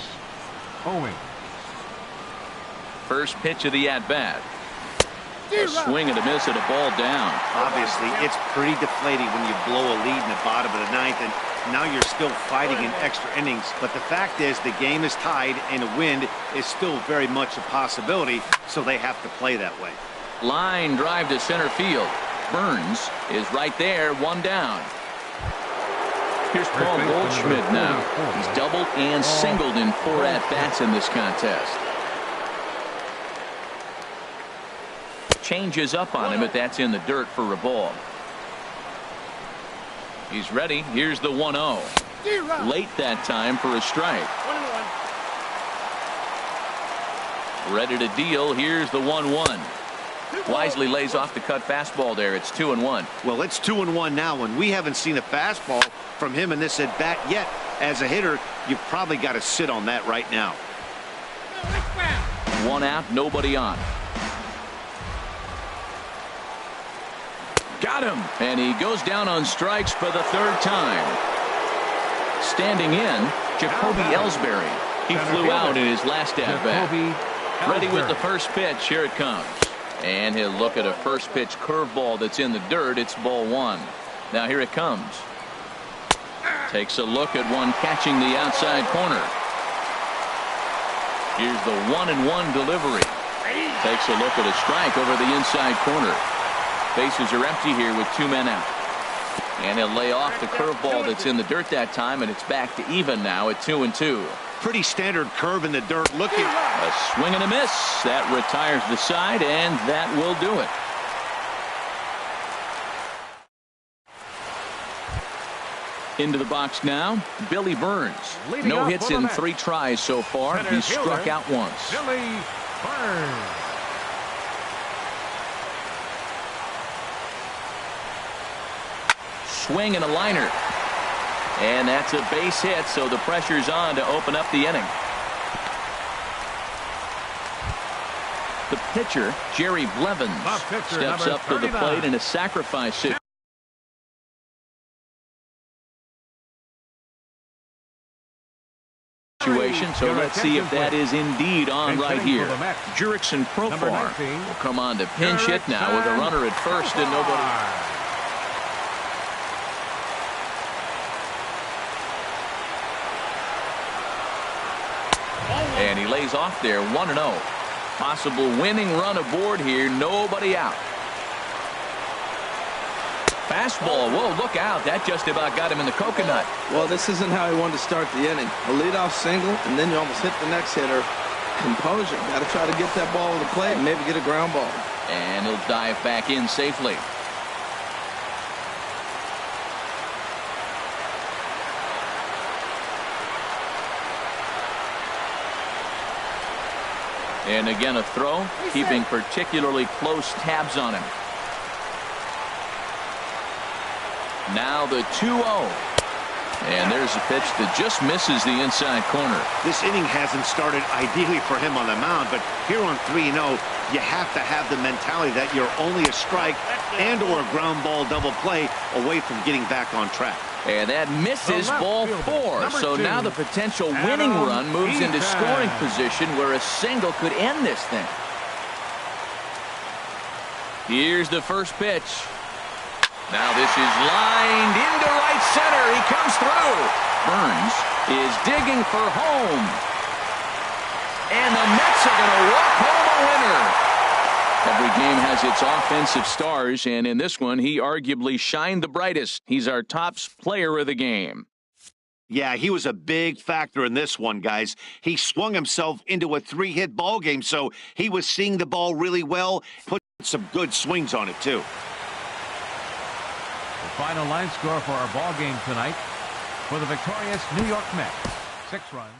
Owings.
First pitch of the at-bat. A swing and a miss at a ball down.
Obviously, it's pretty deflating when you blow a lead in the bottom of the ninth, and now you're still fighting in extra innings. But the fact is, the game is tied, and a win is still very much a possibility, so they have to play that way.
Line drive to center field. Burns is right there, one down. Here's Paul Goldschmidt now. He's doubled and singled in 4 at-bats in this contest. Changes up on him, but that's in the dirt for a ball. He's ready. Here's the 1-0. Late that time for a strike. Ready to deal. Here's the 1-1. Wisely lays off the cut fastball there. It's 2-1.
Well, it's 2-1 now, and we haven't seen a fastball from him in this at bat yet. As a hitter, you've probably got to sit on that right now.
1 out, nobody on. Got him, and he goes down on strikes for the 3rd time. Standing in, Jacoby Ellsbury. He flew out in his last at bat. Ready with the first pitch. Here it comes. And he'll look at a first pitch curveball that's in the dirt. It's ball 1. Now here it comes. Takes a look at one catching the outside corner. Here's the 1-1 delivery. Takes a look at a strike over the inside corner. Bases are empty here with 2 men out. And he'll lay off the curveball that's in the dirt that time, and it's back to even now at 2-2.
Pretty standard curve in the dirt. Looking.
A swing and a miss. That retires the side, and that will do it. Into the box now, Billy Burns. No hits in 3 tries so far. He's struck out once.
Billy Burns.
Swing and a liner. And that's a base hit, so the pressure's on to open up the inning. The pitcher, Jerry Blevins, steps up to the plate in a sacrifice situation. So let's see if that is indeed on right here. Jurickson Profar will come on to pinch hit now with a runner at first and nobody. And he lays off there, 1-0. Possible winning run aboard here, nobody out. Fastball, whoa, look out. That just about got him in the coconut.
Well, this isn't how he wanted to start the inning. A leadoff single, and then you almost hit the next hitter. Composure. Got to try to get that ball to the plate and maybe get a ground ball.
And he'll dive back in safely. And again, a throw, keeping particularly close tabs on him. Now the 2-0. And there's a pitch that just misses the inside corner.
This inning hasn't started ideally for him on the mound, but here on 3-0, you have to have the mentality that you're only a strike and or a ground ball double play away from getting back on track.
And that misses ball 4. So now the potential winning run moves into scoring position where a single could end this thing. Here's the first pitch. Now this is lined into right center. He comes through. Burns is digging for home. And the Mets are going to walk home a winner. Every game has its offensive stars, and in this one, he arguably shined the brightest. He's our top player of the game.
Yeah, he was a big factor in this one, guys. He swung himself into a 3-hit ball game, so he was seeing the ball really well, put some good swings on it, too.
The final line score for our ball game tonight for the victorious New York Mets. 6 runs.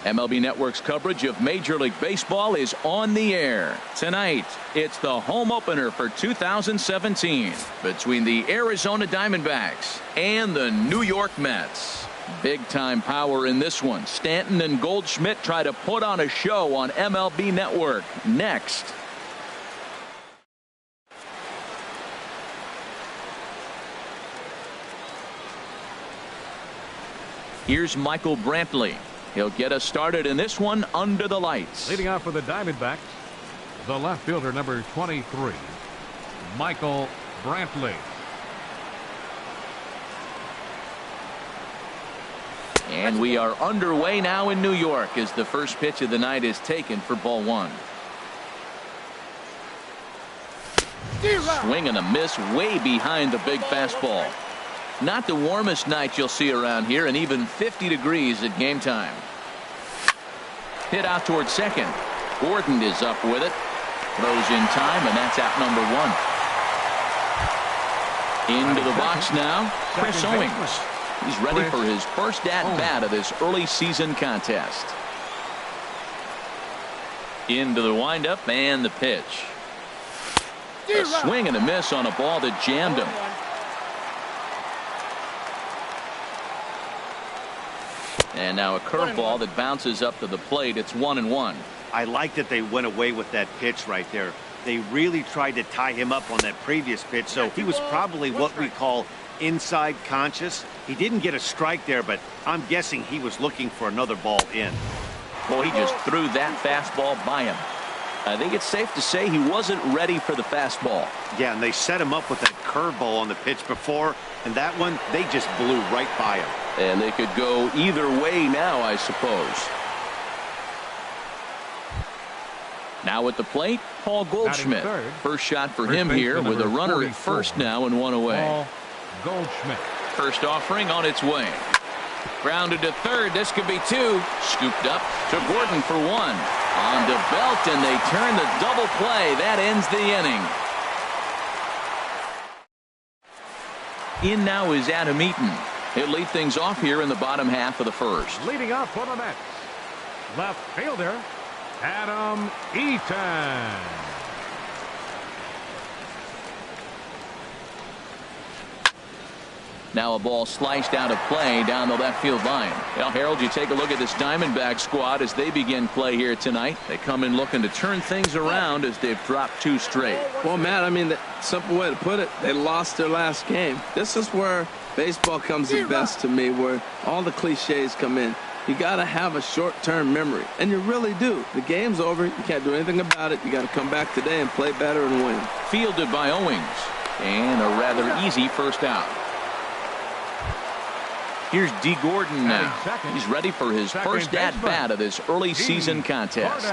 MLB Network's coverage of Major League Baseball is on the air. Tonight, it's the home opener for 2017 between the Arizona Diamondbacks and the New York Mets. Big-time power in this one. Stanton and Goldschmidt try to put on a show on MLB Network. Next. Here's Michael Brantley. He'll get us started in this one under the lights.
Leading off for the Diamondbacks, the left fielder, number 23, Michael Brantley.
And we are underway now in New York as the first pitch of the night is taken for ball one. Swing and a miss way behind the big fastball. Not the warmest night you'll see around here, and even 50 degrees at game time. Hit out towards second. Gordon is up with it. Throws in time, and that's out number one. Into the box now, Chris Owings. He's ready for his first at-bat of this early season contest. Into the windup and the pitch. A swing and a miss on a ball that jammed him. And now a curveball that bounces up to the plate. It's 1-1.
I like that they went away with that pitch right there. They really tried to tie him up on that previous pitch, so he was probably what we call inside conscious. He didn't get a strike there, but I'm guessing he was looking for another ball in.
Well, he just threw that fastball by him. I think it's safe to say he wasn't ready for the fastball.
Yeah, and they set him up with that curveball on the pitch before, and that one, they just blew right by him.
And they could go either way now, I suppose. Now at the plate, Paul Goldschmidt. First shot for him here with a runner at first now and one away.
Paul Goldschmidt.
First offering on its way. Grounded to third. This could be two. Scooped up to Gordon for one. On to Belt, and they turn the double play. That ends the inning. In now is Adam Eaton. He'll lead things off here in the bottom half of the first.
Leading up for the Mets, left fielder, Adam Eaton.
Now a ball sliced out of play down the left field line. Well, Harold, you take a look at this Diamondback squad as they begin play here tonight. They come in looking to turn things around as they've dropped two straight.
Well, Matt, I mean, the simple way to put it, they lost their last game. This is where baseball comes the best to me, where all the cliches come in. You got to have a short-term memory, and you really do. The game's over. You can't do anything about it. You got to come back today and play better and win.
Fielded by Owings, and a rather easy first out. Here's D. Gordon now. He's ready for his first at-bat of this early season contest.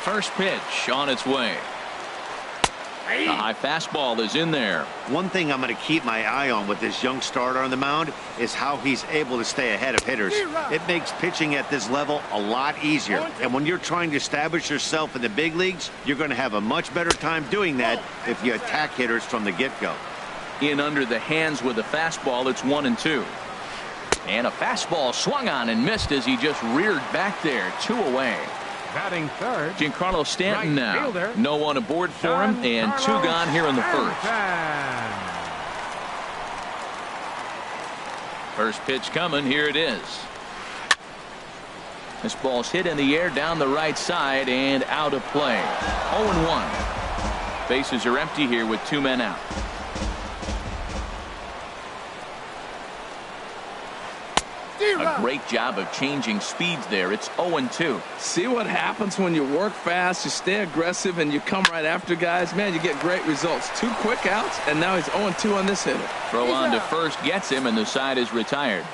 First pitch on its way. The high fastball is in there.
One thing I'm going to keep my eye on with this young starter on the mound is how he's able to stay ahead of hitters. It makes pitching at this level a lot easier. And when you're trying to establish yourself in the big leagues, you're going to have a much better time doing that if you attack hitters from the get-go.
In under the hands with a fastball, it's 1-2. And a fastball swung on and missed as he just reared back there. Two away.
Batting third,
Giancarlo Stanton
right
now.
fielder,
No one aboard for him, and two gone here in the first. First pitch coming. Here it is. This ball's hit in the air down the right side and out of play. 0-1. Bases are empty here with two men out. A great job of changing speeds there. It's 0-2.
See what happens when you work fast, you stay aggressive, and you come right after guys? Man, you get great results. Two quick outs, and now he's 0-2 on this hitter.
Throw on to first gets him, and the side is retired.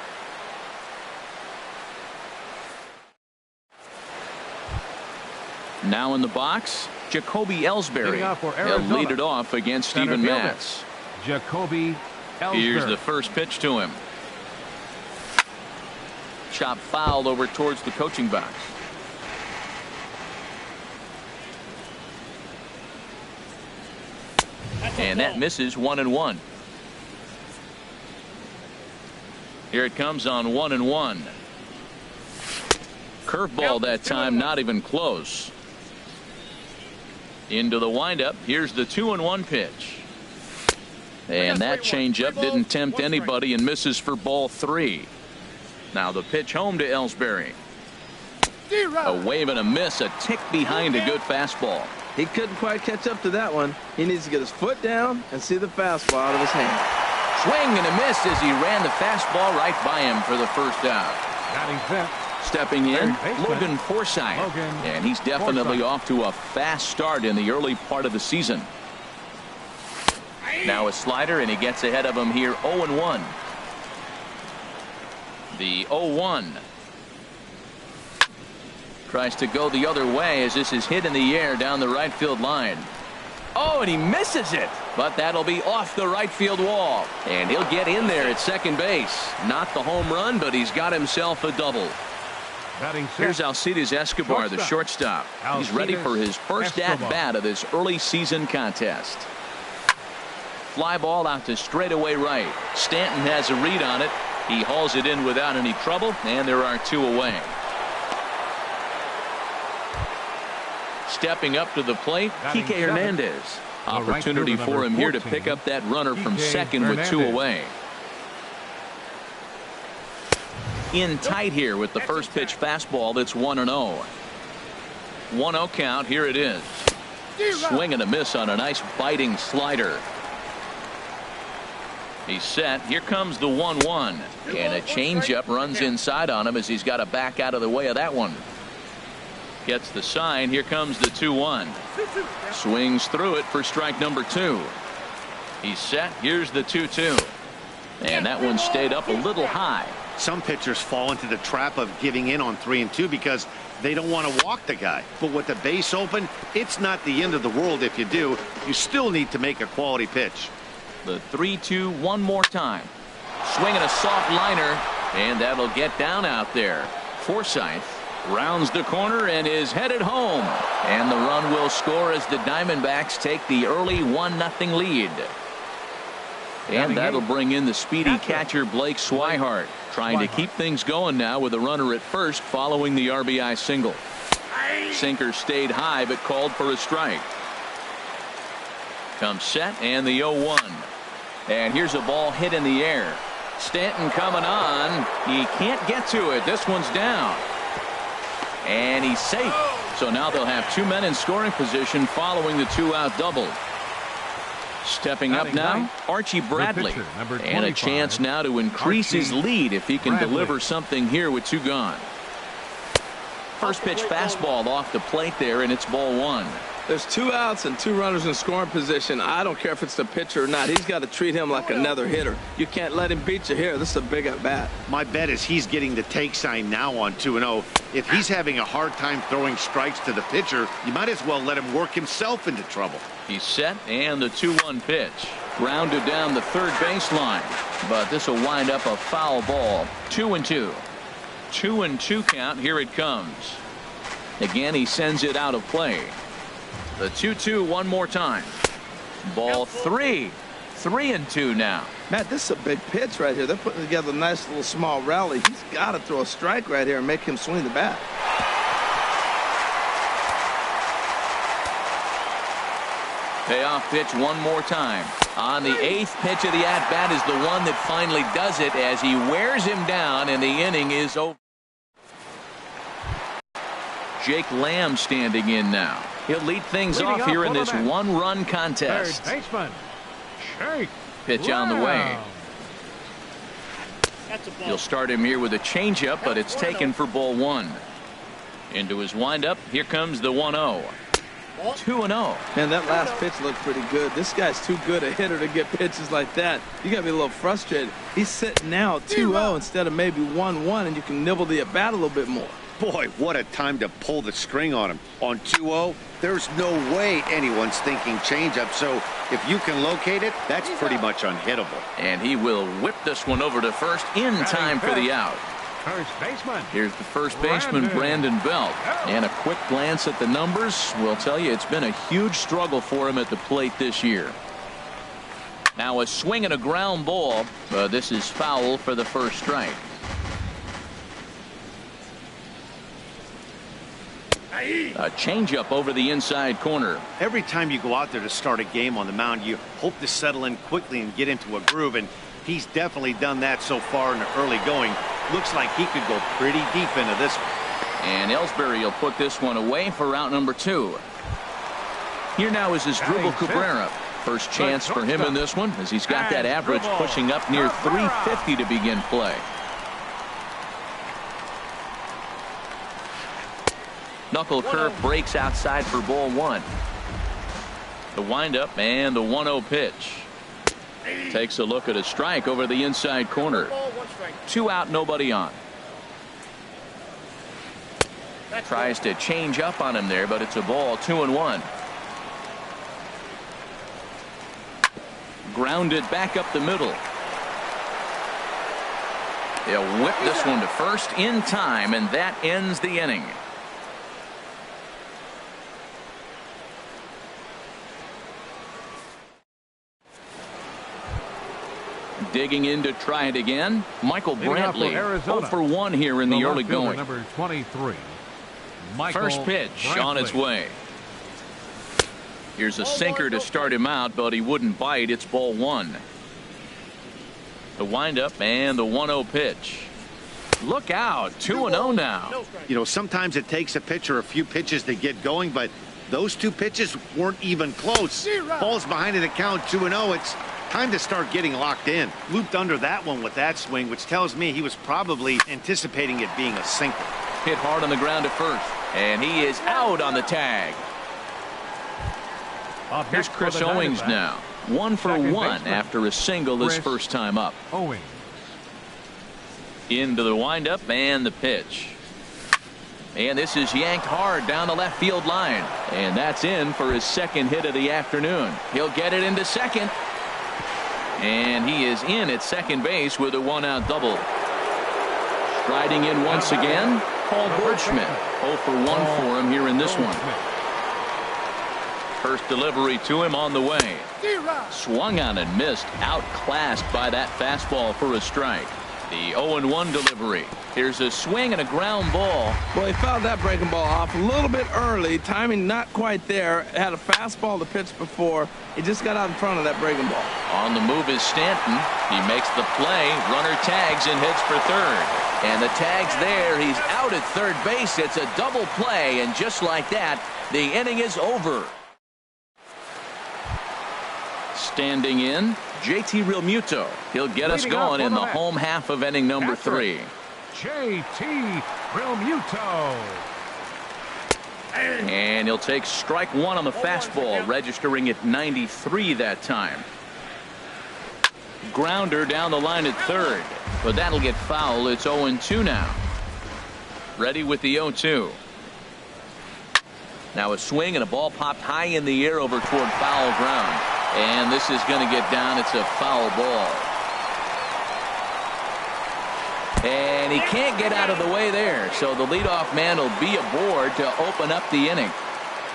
Now in the box, Jacoby Ellsbury. He'll lead it off against Steven Matz.
Jacoby Ellsbury.
Here's the first pitch to him. Chop foul over towards the coaching box. And that misses. 1-1. Here it comes on 1-1. Curveball that time, not even close. Into the windup. Here's the 2-1 pitch. And that changeup didn't tempt anybody and misses for ball 3. Now the pitch home to Ellsbury. A wave and a miss, a tick behind a good fastball.
He couldn't quite catch up to that one. He needs to get his foot down and see the fastball out of his hand.
Swing and a miss as he ran the fastball right by him for the first out.
Batting fifth.
Stepping in, Logan Forsythe. And he's definitely off to a fast start in the early part of the season. Now a slider, and he gets ahead of him here 0-1. The 0-1. Tries to go the other way as this is hit in the air down the right field line. Oh, and he misses it. But that'll be off the right field wall. And he'll get in there at second base. Not the home run, but he's got himself a double. Here's Alcides Escobar, the shortstop. He's ready for his first at-bat of this early season contest. Fly ball out to straightaway right. Stanton has a read on it. He hauls it in without any trouble, and there are 2 away. Stepping up to the plate, Kike Hernandez. Opportunity for him here to pick up that runner from second with 2 away. In tight here with the first pitch fastball that's 1-0. 1-0 count. Here it is. Swing and a miss on a nice biting slider. He's set. Here comes the 1-1. And a changeup runs inside on him as he's got to back out of the way of that one. Gets the sign. Here comes the 2-1. Swings through it for strike number 2. He's set. Here's the 2-2. And that one stayed up a little high.
Some pitchers fall into the trap of giving in on 3 and 2 because they don't want to walk the guy. But with the base open, it's not the end of the world if you do. You still need to make a quality pitch.
The 3-2 one more time. Swinging a soft liner, and that'll get down out there. Forsythe rounds the corner and is headed home. And the run will score as the Diamondbacks take the early 1-0 lead. And that'll bring in the speedy catcher Blake Swihart, trying to keep things going now with a runner at first following the RBI single. Sinker stayed high but called for a strike. Comes set and the 0-1. And here's a ball hit in the air. Stanton coming on. He can't get to it. This one's down. And he's safe. So now they'll have 2 men in scoring position following the 2-out double. Stepping up now, Archie Bradley. And a chance now to increase his lead if he can deliver something here with 2 gone. First pitch fastball off the plate there, and it's ball 1.
There's 2 outs and 2 runners in scoring position. I don't care if it's the pitcher or not. He's got to treat him like another hitter. You can't let him beat you here. This is a big at bat.
My bet is he's getting the take sign now on 2-0. If he's having a hard time throwing strikes to the pitcher, you might as well let him work himself into trouble.
He's set, and the 2-1 pitch. Grounded down the third baseline. But this will wind up a foul ball. 2-2. 2-2 count. Here it comes. Again, he sends it out of play. The 2-2 one more time. Ball 3. 3-2 now.
Matt, this is a big pitch right here. They're putting together a nice little small rally. He's got to throw a strike right here and make him swing the bat.
Payoff pitch one more time. On the 8th pitch of the at-bat is the one that finally does it as he wears him down, and the inning is over. Jake Lamb standing in now. He'll lead things off here in this 1-run contest.
Third baseman, Jake
Pitch on the way. You'll start him here with a changeup, but it's taken for ball 1. Into his windup. Here comes the 1-0. 2-0.
Man, that last pitch looked pretty good. This guy's too good a hitter to get pitches like that. You got to be a little frustrated. He's sitting now 2-0 instead of maybe 1-1, and you can nibble the at-bat a little bit more.
Boy, what a time to pull the string on him. On 2-0, there's no way anyone's thinking changeup. So if you can locate it, that's pretty much unhittable.
And he will whip this one over to first in time for the out.
First baseman.
Here's the first baseman, Brandon Belt. And a quick glance at the numbers will tell you it's been a huge struggle for him at the plate this year. Now a swing and a ground ball. This is foul for the first strike. A changeup over the inside corner.
Every time you go out there to start a game on the mound, you hope to settle in quickly and get into a groove, and he's definitely done that so far in the early going. Looks like he could go pretty deep into this one.
And Ellsbury will put this one away for out number 2. Here now is his Drupal Cabrera. First chance for him in this one, as he's got that average pushing up near 350 to begin play. Knuckle curve breaks outside for ball 1. The windup and the 1-0 pitch. Takes a look at a strike over the inside corner. 2 out, nobody on. Tries to change up on him there, but it's a ball, 2-1. Grounded back up the middle. He'll whip this one to first in time, and that ends the inning. Digging in to try it again, Michael Brantley. 0 for 1 here in the early going.
Number 23. Michael
First pitch
Brantley.
on its way. Here's a sinker to start him out, but he wouldn't bite. It's ball 1. The windup and the 1-0 pitch. Look out, 2-0 now.
You know, sometimes it takes a pitcher a few pitches to get going, but those 2 pitches weren't even close. Ball's behind in the count, 2-0. It's time to start getting locked in. Looped under that one with that swing, which tells me he was probably anticipating it being a sinker.
Hit hard on the ground at first, and he is out on the tag. Here's Chris Owings now. 1 for 1 after a single his first time up.
Owings.
Into the windup and the pitch. And this is yanked hard down the left field line. And that's in for his second hit of the afternoon. He'll get it into second. And he is in at second base with a 1-out double. Striding in once again, Paul Goldschmidt. 0 for 1 for him here in this one. First delivery to him on the way. Swung on and missed. Outclassed by that fastball for a strike. The 0-1 delivery. Here's a swing and a ground ball.
Well, he fouled that breaking ball off a little bit early. Timing not quite there. Had a fastball to pitch before. He just got out in front of that breaking ball.
On the move is Stanton. He makes the play. Runner tags and hits for third. And the tag's there. He's out at third base. It's a double play. And just like that, the inning is over. Standing in, JT Realmuto. He'll get us going in the home half of inning number 3.
JT Realmuto.
And he'll take strike 1 on the fastball, registering at 93 that time. Grounder down the line at third, but that'll get foul. It's 0-2 now. Ready with the 0-2. Now a swing and a ball popped high in the air over toward foul ground. And this is going to get down. It's a foul ball. And he can't get out of the way there. So the leadoff man will be aboard to open up the inning.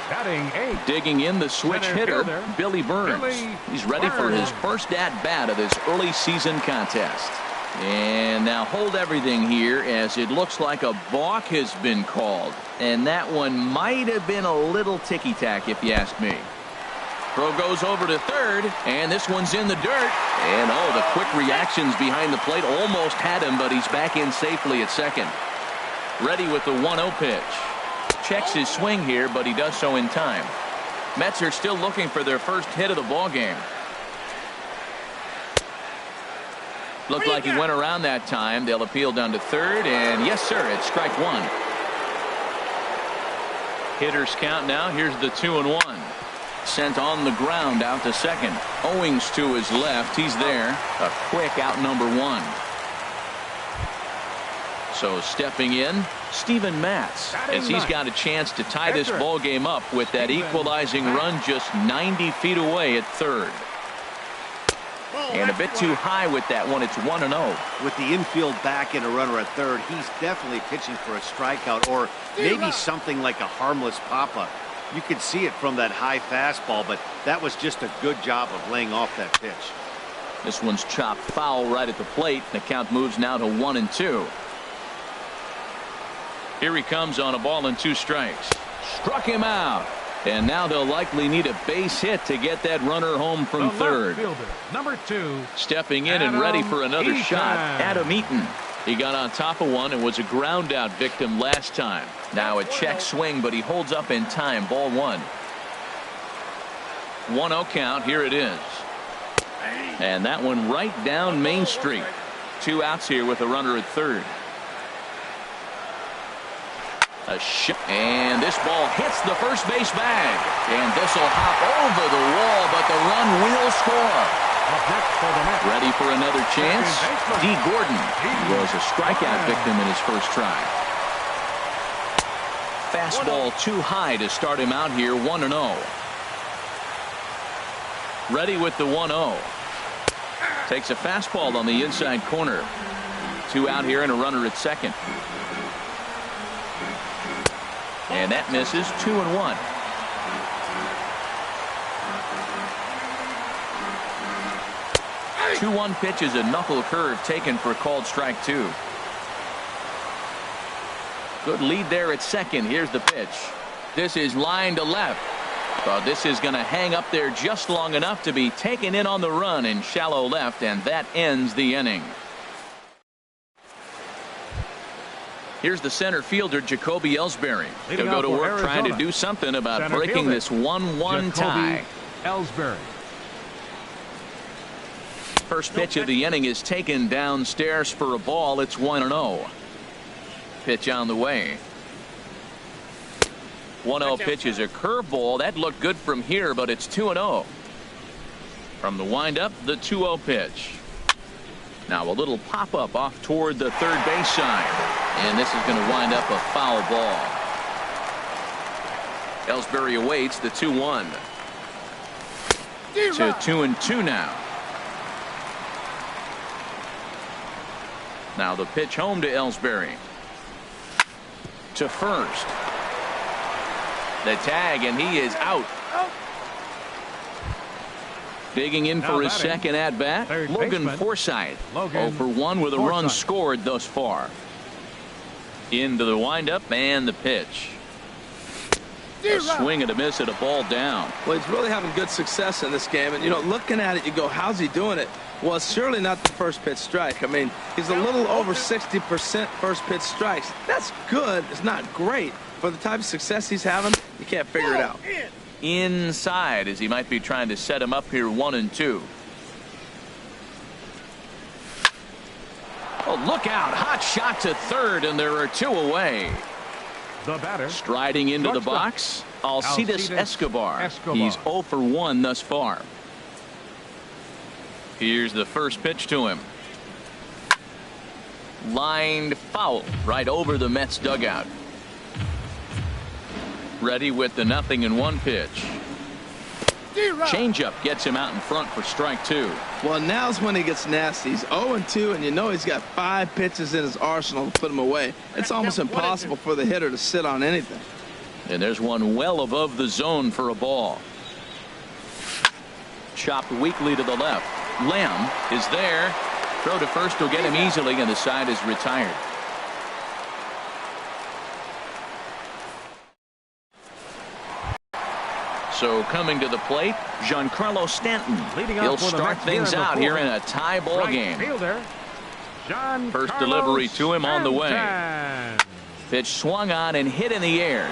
Batting 8.
Digging in the switch hitter, Billy Burns. He's ready for his first at-bat of this early season contest. And now hold everything here, as it looks like a balk has been called. And that one might have been a little ticky-tack, if you ask me. Throw goes over to third, and this one's in the dirt. And oh, the quick reactions behind the plate almost had him, but he's back in safely at second. Ready with the 1-0 pitch. Checks his swing here, but he does so in time. Mets are still looking for their first hit of the ball game. Looked like he went around that time. They'll appeal down to third, and yes, sir, it's strike 1. Hitters count now. Here's the 2-1. Sent on the ground out to second. Owings to his left. He's there. A quick out number 1. So stepping in, Steven Matz, as he's got a chance to tie this ball game up with that equalizing run just 90 feet away at third. And a bit too high with that one. It's 1-0.
With the infield back and a runner at third, he's definitely pitching for a strikeout or maybe something like a harmless pop-up. You could see it from that high fastball, but that was just a good job of laying off that pitch.
This one's chopped foul right at the plate. The count moves now to 1-2. Here he comes on a ball and 2 strikes. Struck him out. And now they'll likely need a base hit to get that runner home from third.
Fielder, number 2.
Stepping in and ready for another shot, Adam Eaton. He got on top of one and was a ground out victim last time. Now a check swing, but he holds up in time. Ball 1. 1-0 count. Here it is. And that one right down Main Street. 2 outs here with a runner at third. A shot, and this ball hits the first base bag. And this will hop over the wall, but the run will score. Ready for another chance? D. Gordon was a strikeout victim in his first try. Fastball too high to start him out here. 1-0. Ready with the 1-0. Takes a fastball on the inside corner. 2 out here and a runner at second. And that misses. 2-1. The 2-1 pitch is a knuckle curve taken for called strike 2. Good lead there at second. Here's the pitch. This is line to left. But this is going to hang up there just long enough to be taken in on the run in shallow left, and that ends the inning. Here's the center fielder, Jacoby Ellsbury. He'll go to work trying to do something about breaking this 1-1 tie.
Ellsbury.
First pitch of the inning is taken downstairs for a ball. It's 1-0. Pitch on the way. 1-0 pitch is a curveball. That looked good from here, but it's 2-0. From the windup, the 2-0 pitch. Now a little pop-up off toward the third base side. And this is going to wind up a foul ball. Ellsbury awaits the 2-1. To 2-2 now. Now the pitch home to Ellsbury. To first. The tag, and he is out. Digging in for his second at-bat, Logan Forsythe. 0 for 1 with a run scored thus far. Into the windup and the pitch. A swing and a miss at a ball down.
Well, he's really having good success in this game. And, you know, looking at it, you go, how's he doing it? Well, it's surely not the first pitch strike. I mean, he's a little over 60% first pitch strikes. That's good. It's not great. For the type of success he's having, you can't figure it out.
Inside, as he might be trying to set him up here 1-2. Oh, look out. Hot shot to third, and there are 2 away.
The batter.
Striding into the box, Alcides Escobar. He's 0 for 1 thus far. Here's the first pitch to him. Lined foul right over the Mets dugout. Ready with the 0-1 pitch. Changeup gets him out in front for strike 2.
Well, now's when he gets nasty. He's 0-2, and you know he's got 5 pitches in his arsenal to put him away. It's almost impossible for the hitter to sit on anything.
And there's one well above the zone for a ball. Chopped weakly to the left. Lamb is there. Throw to first will get him easily, and the side is retired. So coming to the plate, Giancarlo Stanton. He'll start things out here in a tie ball game. First delivery to him on the way. Pitch swung on and hit in the air.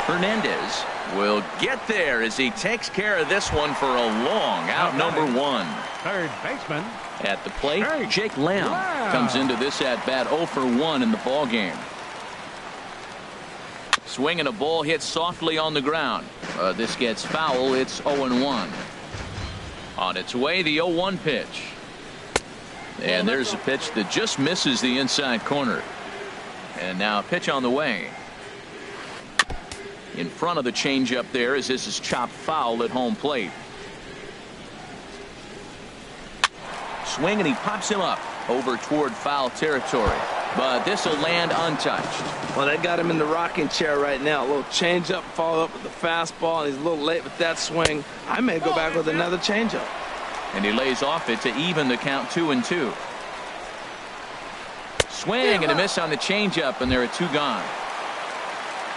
Hernandez will get there as he takes care of this one for a long out. Number 1.
Third baseman.
At the plate, Jake Lamb comes into this at bat 0 for 1 in the ball game. Swinging a ball hit softly on the ground. This gets foul. It's 0-1. On its way, the 0-1 pitch. And there's a pitch that just misses the inside corner. And now a pitch on the way. In front of the changeup there as this is chopped foul at home plate. Swing, and he pops him up over toward foul territory. But this will land untouched.
Well, they got him in the rocking chair right now. A little changeup, follow up with the fastball, and he's a little late with that swing. I may go back with another changeup.
And he lays off it to even the count 2-2. Swing and a miss on the changeup, and there are 2 gone.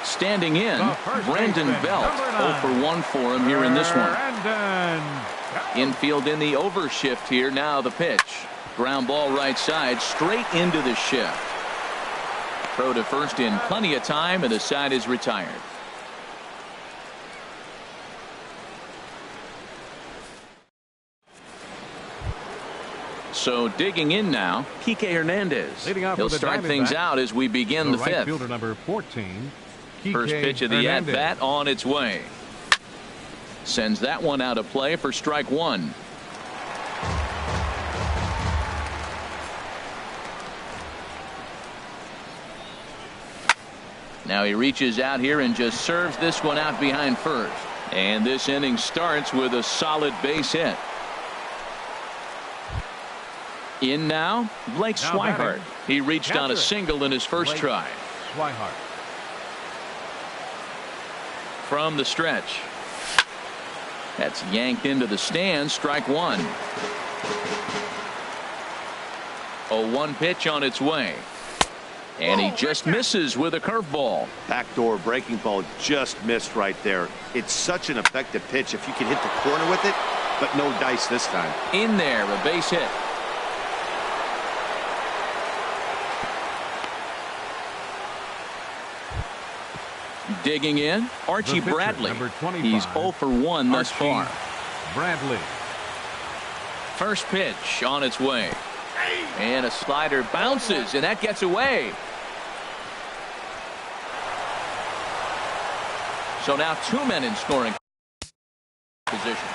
Standing in, Brandon Belt. 0 for 1 for him here in this one. Infield in the overshift here. Now the pitch. Ground ball right side, straight into the shift. Throw to first in plenty of time, and the side is retired. So digging in now, Kike Hernandez. He'll start things out as we begin the 5th.
Right fielder number 14.
First pitch of the at-bat on its way. Sends that one out of play for strike 1. Now he reaches out here and just serves this one out behind first. And this inning starts with a solid base hit. In now, Blake Swihart. He reached on a single in his first try.
Swihart.
From the stretch. That's yanked into the stands. Strike 1. 0-1 pitch on its way. And he just misses with a curveball.
Backdoor breaking ball just missed right there. It's such an effective pitch if you can hit the corner with it, but no dice this time.
In there, a base hit. Digging in, Archie Bradley. He's 0 for 1 thus far.
Brantley.
First pitch on its way. And a slider bounces, and that gets away. So now 2 men in scoring position.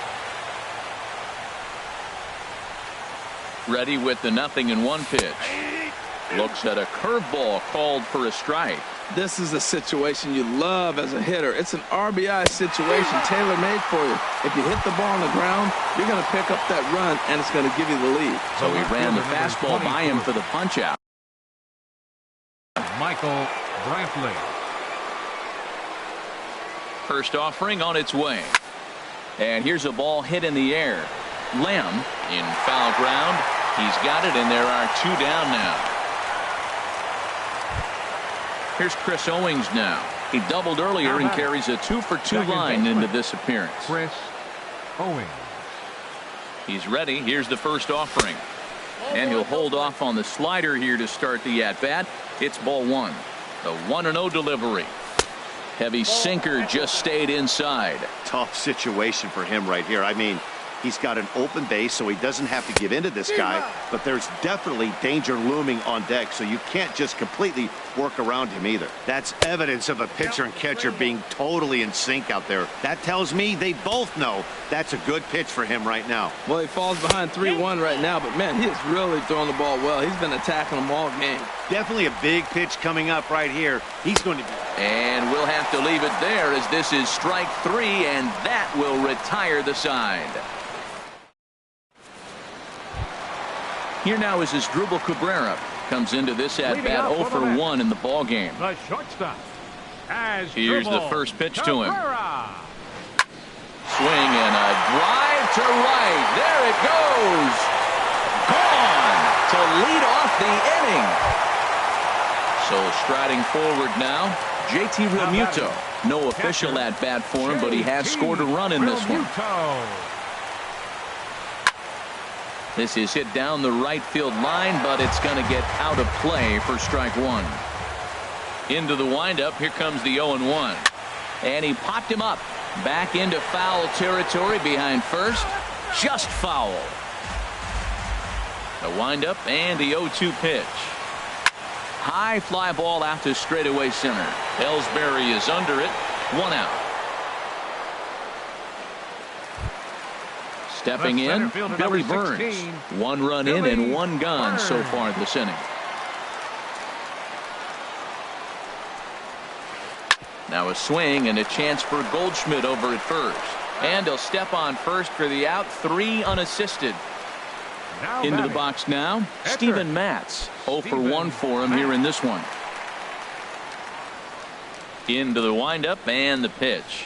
Ready with the 0-1 pitch. Looks at a curveball called for a strike.
This is a situation you love as a hitter. It's an RBI situation tailor-made for you. If you hit the ball on the ground, you're going to pick up that run, and it's going to give you the lead.
So he ran the fastball by him for the punch-out.
Michael Brantley.
First offering on its way. And here's a ball hit in the air. Lamb in foul ground. He's got it, and there are 2 down now. Here's Chris Owings now. He doubled earlier and carries a 2 for 2 line into this appearance.
Chris Owings.
He's ready. Here's the first offering. And he'll hold off on the slider here to start the at-bat. It's ball 1. The 1-0 delivery. Heavy sinker just stayed inside.
Tough situation for him right here. I mean, he's got an open base, so he doesn't have to give in to this guy, but there's definitely danger looming on deck, so you can't just completely work around him either. That's evidence of a pitcher and catcher being totally in sync out there. That tells me they both know that's a good pitch for him right now.
Well, he falls behind 3-1 right now, but man, he is really throwing the ball well. He's been attacking them all game.
Definitely a big pitch coming up right here. He's going to be...
And we'll have to leave it there as this is strike 3, and that will retire the side. Here now is Asdrubal Cabrera. Comes into this at-bat 0 for 1 in the ball game.
The shortstop.
Here's the first pitch to him. Swing and a drive to right. There it goes. Gone to lead off the inning. So striding forward now, JT Realmuto. No official at-bat for him, but he has scored a run in this one. This is hit down the right field line, but it's going to get out of play for strike 1. Into the windup. Here comes the 0-1. And he popped him up. Back into foul territory behind first. Just foul. The windup and the 0-2 pitch. High fly ball out to straightaway center. Ellsbury is under it. 1 out. Stepping in, Billy Burns. 1 run in and 1 gone so far this inning. Now a swing and a chance for Goldschmidt over at first. And he'll step on first for the out. 3 unassisted. Into the box now, Steven Matz. 0 for 1 for him here in this one. Into the windup and the pitch.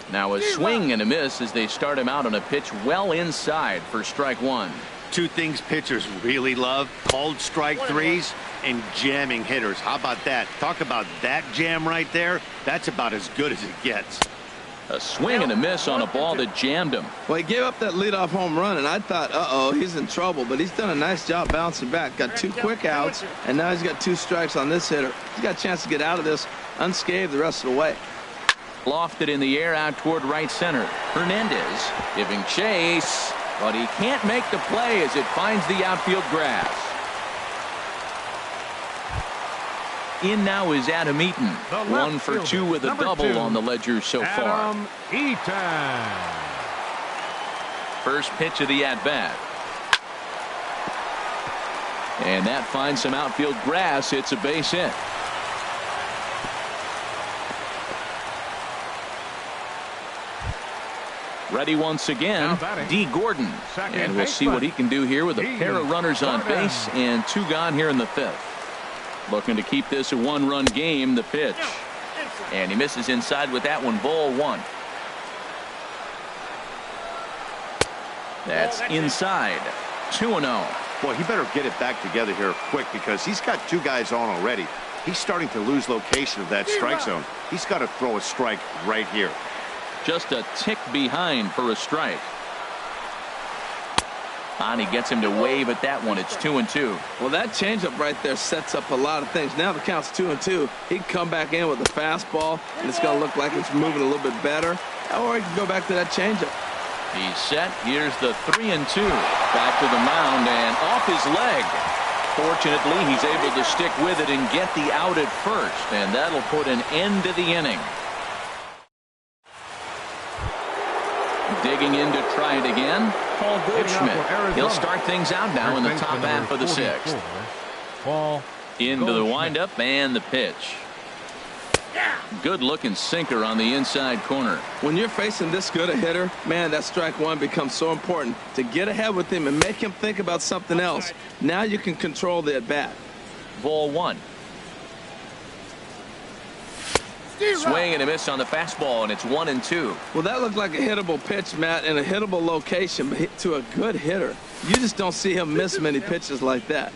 Now a swing and a miss as they start him out on a pitch well inside for strike 1.
Two things pitchers really love: called strike threes and jamming hitters. How about that? Talk about that jam right there. That's about as good as it gets.
A swing and a miss on a ball that jammed him.
Well, he gave up that leadoff home run, and I thought, uh-oh, he's in trouble. But he's done a nice job bouncing back. Got 2 quick outs, and now he's got 2 strikes on this hitter. He's got a chance to get out of this unscathed the rest of the way.
Lofted in the air out toward right center. Hernandez giving chase, but he can't make the play as it finds the outfield grass. In now is Adam Eaton. 1 for 2 with a double on the ledger so far.
Adam Eaton.
First pitch of the at-bat. And that finds some outfield grass. It's a base hit. Ready once again, D. Gordon. And we'll see what he can do here with a pair of runners on base and 2 gone here in the 5th. Looking to keep this a 1-run game. The pitch. And he misses inside with that one. Ball 1. That's inside. 2-0.
Boy, he better get it back together here quick because he's got 2 guys on already. He's starting to lose location of that strike zone. He's got to throw a strike right here.
Just a tick behind for a strike. And he gets him to wave at that one. It's 2-2.
Well, that changeup right there sets up a lot of things. Now the count's 2-2. He can come back in with a fastball, and it's going to look like it's moving a little bit better. Or he can go back to that changeup.
He's set. Here's the 3-2. Back to the mound and off his leg. Fortunately, he's able to stick with it and get the out at first, and that'll put an end to the inning. Digging in to try it again, Paul Goldschmidt. He'll start things out now in the top half of the 6th.
Paul
Into the windup and the pitch. Good looking sinker on the inside corner.
When you're facing this good a hitter, man, that strike 1 becomes so important to get ahead with him and make him think about something else. Now you can control the at bat.
Ball 1. Swing and a miss on the fastball, and it's 1-2.
Well, that looked like a hittable pitch, Matt, in a hittable location, but to a good hitter. You just don't see him miss many pitches like that.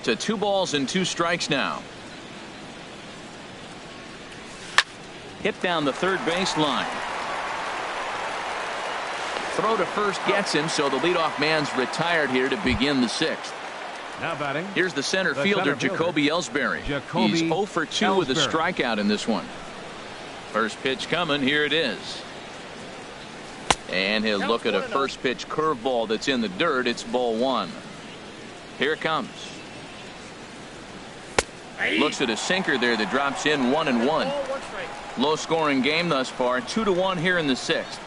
To 2 balls and 2 strikes now. Hit down the third baseline. Throw to first gets him, so the leadoff man's retired here to begin the 6th.
Now batting.
Here's the center fielder, Jacoby Ellsbury. He's 0 for 2 with a strikeout in this one. First pitch coming. Here it is. And he'll look at a first pitch curveball that's in the dirt. It's ball 1. Here it comes. Looks at a sinker there that drops in 1-1. Low scoring game thus far. 2-1 here in the 6th.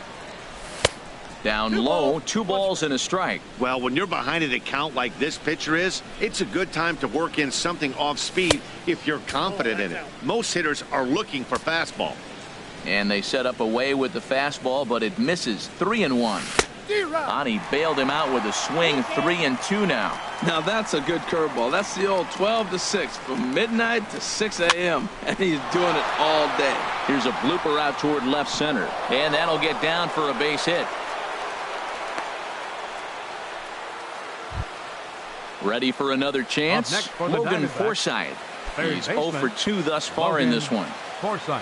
Down low, 2 balls and a strike.
Well, when you're behind an account like this pitcher is, it's a good time to work in something off speed if you're confident in it. Most hitters are looking for fastball.
And they set up away with the fastball, but it misses. 3-1. Ani bailed him out with a swing. 3-2 now.
Now that's a good curveball. That's the old 12-6 from midnight to 6 a.m. and he's doing it all day.
Here's a blooper out toward left center, and that'll get down for a base hit. Ready for another chance?
For
Logan Forsythe. He's 0 for 2 thus far in this one.
Forsythe.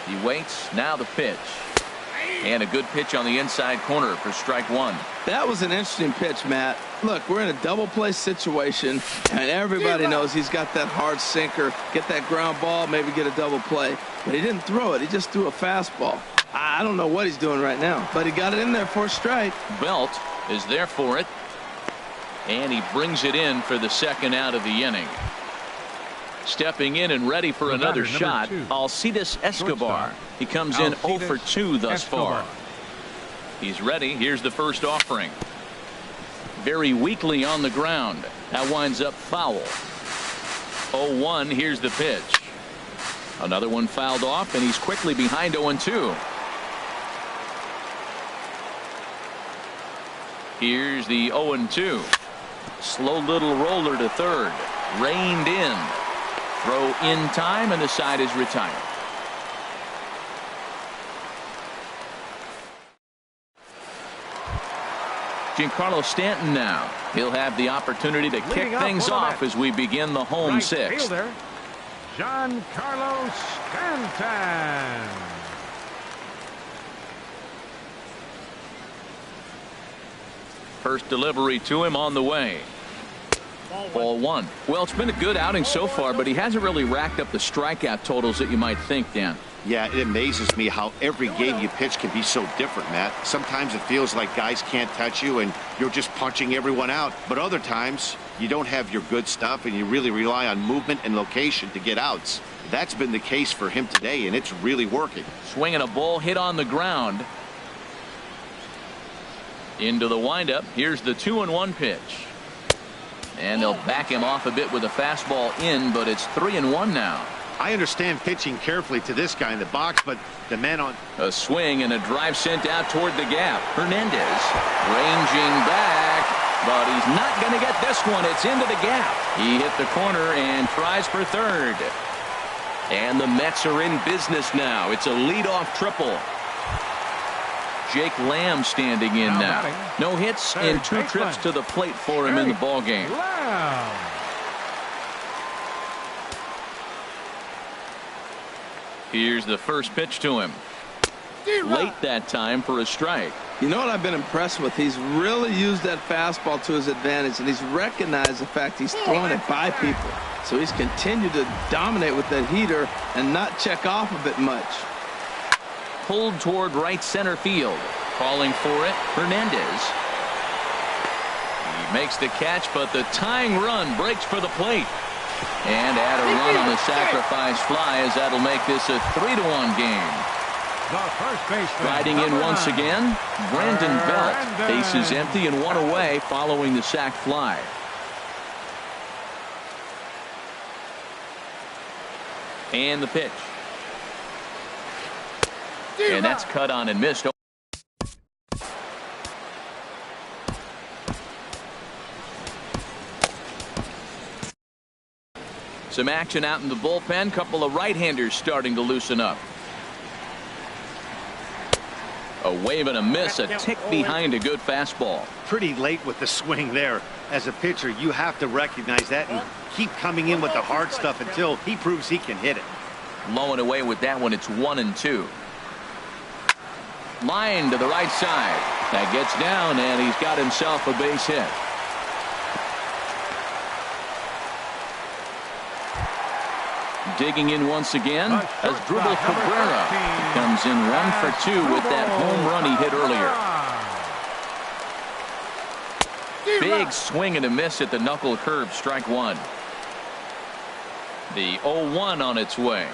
He waits. Now the pitch. And a good pitch on the inside corner for strike 1.
That was an interesting pitch, Matt. Look, we're in a double play situation, and everybody knows he's got that hard sinker. Get that ground ball, maybe get a double play. But he didn't throw it. He just threw a fastball. I don't know what he's doing right now, but he got it in there for a strike.
Belt is there for it. And he brings it in for the 2nd out of the inning. Stepping in and ready for another shot, Alcides Escobar. He comes in 0 for 2 thus far. He's ready. Here's the first offering. Very weakly on the ground. That winds up foul. 0-1. Here's the pitch. Another one fouled off, and he's quickly behind 0-2. Here's the 0-2. Slow little roller to third. Reined in. Throw in time, and the side is retired. Giancarlo Stanton now. He'll have the opportunity to kick things off as we begin the home
right
sixth.
Fielder, Giancarlo Stanton.
First delivery to him on the way. Ball one. Well, it's been a good outing so far, but he hasn't really racked up the strikeout totals that you might think, Dan.
Yeah, it amazes me how every game you pitch can be so different, Matt. Sometimes it feels like guys can't touch you and you're just punching everyone out. But other times, you don't have your good stuff and you really rely on movement and location to get outs. That's been the case for him today, and it's really working.
Swinging a ball hit on the ground. Into the windup. Here's the 2-1 pitch. And they'll back him off a bit with a fastball in, but it's 3-1 now.
I understand pitching carefully to this guy in the box, but the man on
a swing and a drive sent out toward the gap. Hernandez ranging back, but he's not going to get this one. It's into the gap. He hit the corner and tries for third. And the Mets are in business now. It's a leadoff triple. Jake Lamb standing in now. No hits and 2 trips to the plate for him in the ballgame. Here's the first pitch to him. Late that time for a strike.
You know what I've been impressed with? He's really used that fastball to his advantage, and he's recognized the fact he's throwing it by people. So he's continued to dominate with that heater and not check off of it much.
Pulled toward right center field. Calling for it, Hernandez. He makes the catch, but the tying run breaks for the plate. And add a run on the sacrifice fly, as that'll make this a 3-1 game.
The first baseman,
riding in once again, Brandon Belt. Bases empty and 1 away following the sac fly. And the pitch. And that's cut on and missed. Some action out in the bullpen. Couple of right-handers starting to loosen up. A wave and a miss, a tick behind a good fastball.
pretty late with the swing there. As a pitcher, you have to recognize that and keep coming in with the hard stuff until he proves he can hit it.
Low and away with that one. It's 1-2. Line to the right side. That gets down, and he's got himself a base hit. Digging in once again as Dribble Cabrera comes in 1 for 2 with that home run he hit earlier. Big swing and a miss at the knuckle curve, strike one. The 0-1 on its way.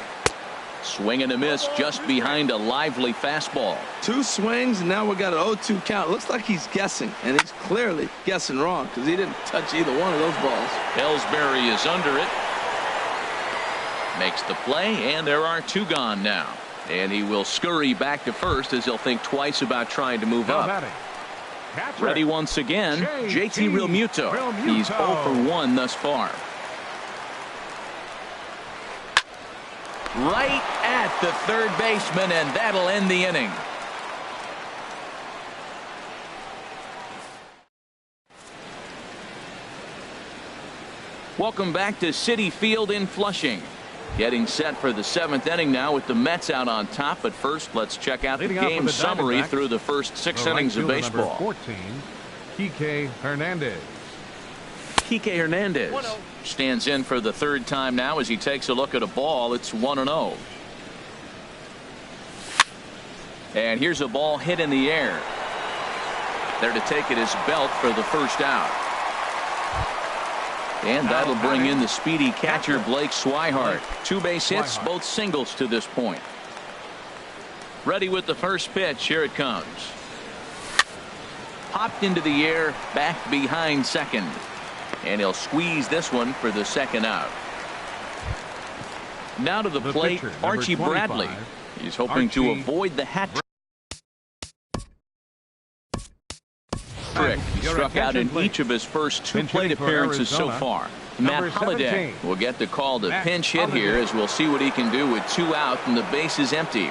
Swing and a miss just behind a lively fastball.
2 swings, and now we got an 0-2 count. Looks like he's guessing, and he's clearly guessing wrong because he didn't touch either one of those balls.
Ellsbury is under it. Makes the play, and there are 2 gone now. And he will scurry back to first as he'll think twice about trying to move up. Ready once again, JT Realmuto. He's 0 for 1 thus far. Right at the third baseman, and that'll end the inning. Welcome back to Citi Field in Flushing. Getting set for the 7th inning now with the Mets out on top. But first, let's check out the game summary through the first 6 innings of baseball.
14, Kike Hernandez.
Kike Hernandez stands in for the 3rd time now as he takes a look at a ball. It's 1-0. And here's a ball hit in the air. There to take it is Belt for the first out. And that'll bring in the speedy catcher Blake Swihart. 2 base hits, both singles to this point. Ready with the first pitch. Here it comes. Popped into the air, back behind second. And he'll squeeze this one for the 2nd out. Now to the plate, Archie Bradley. He's hoping to avoid the hat trick. He struck out in each of his first 2 plate appearances so far. Matt Holliday will get the call to pinch hit here as we'll see what he can do with 2 out and the base is empty.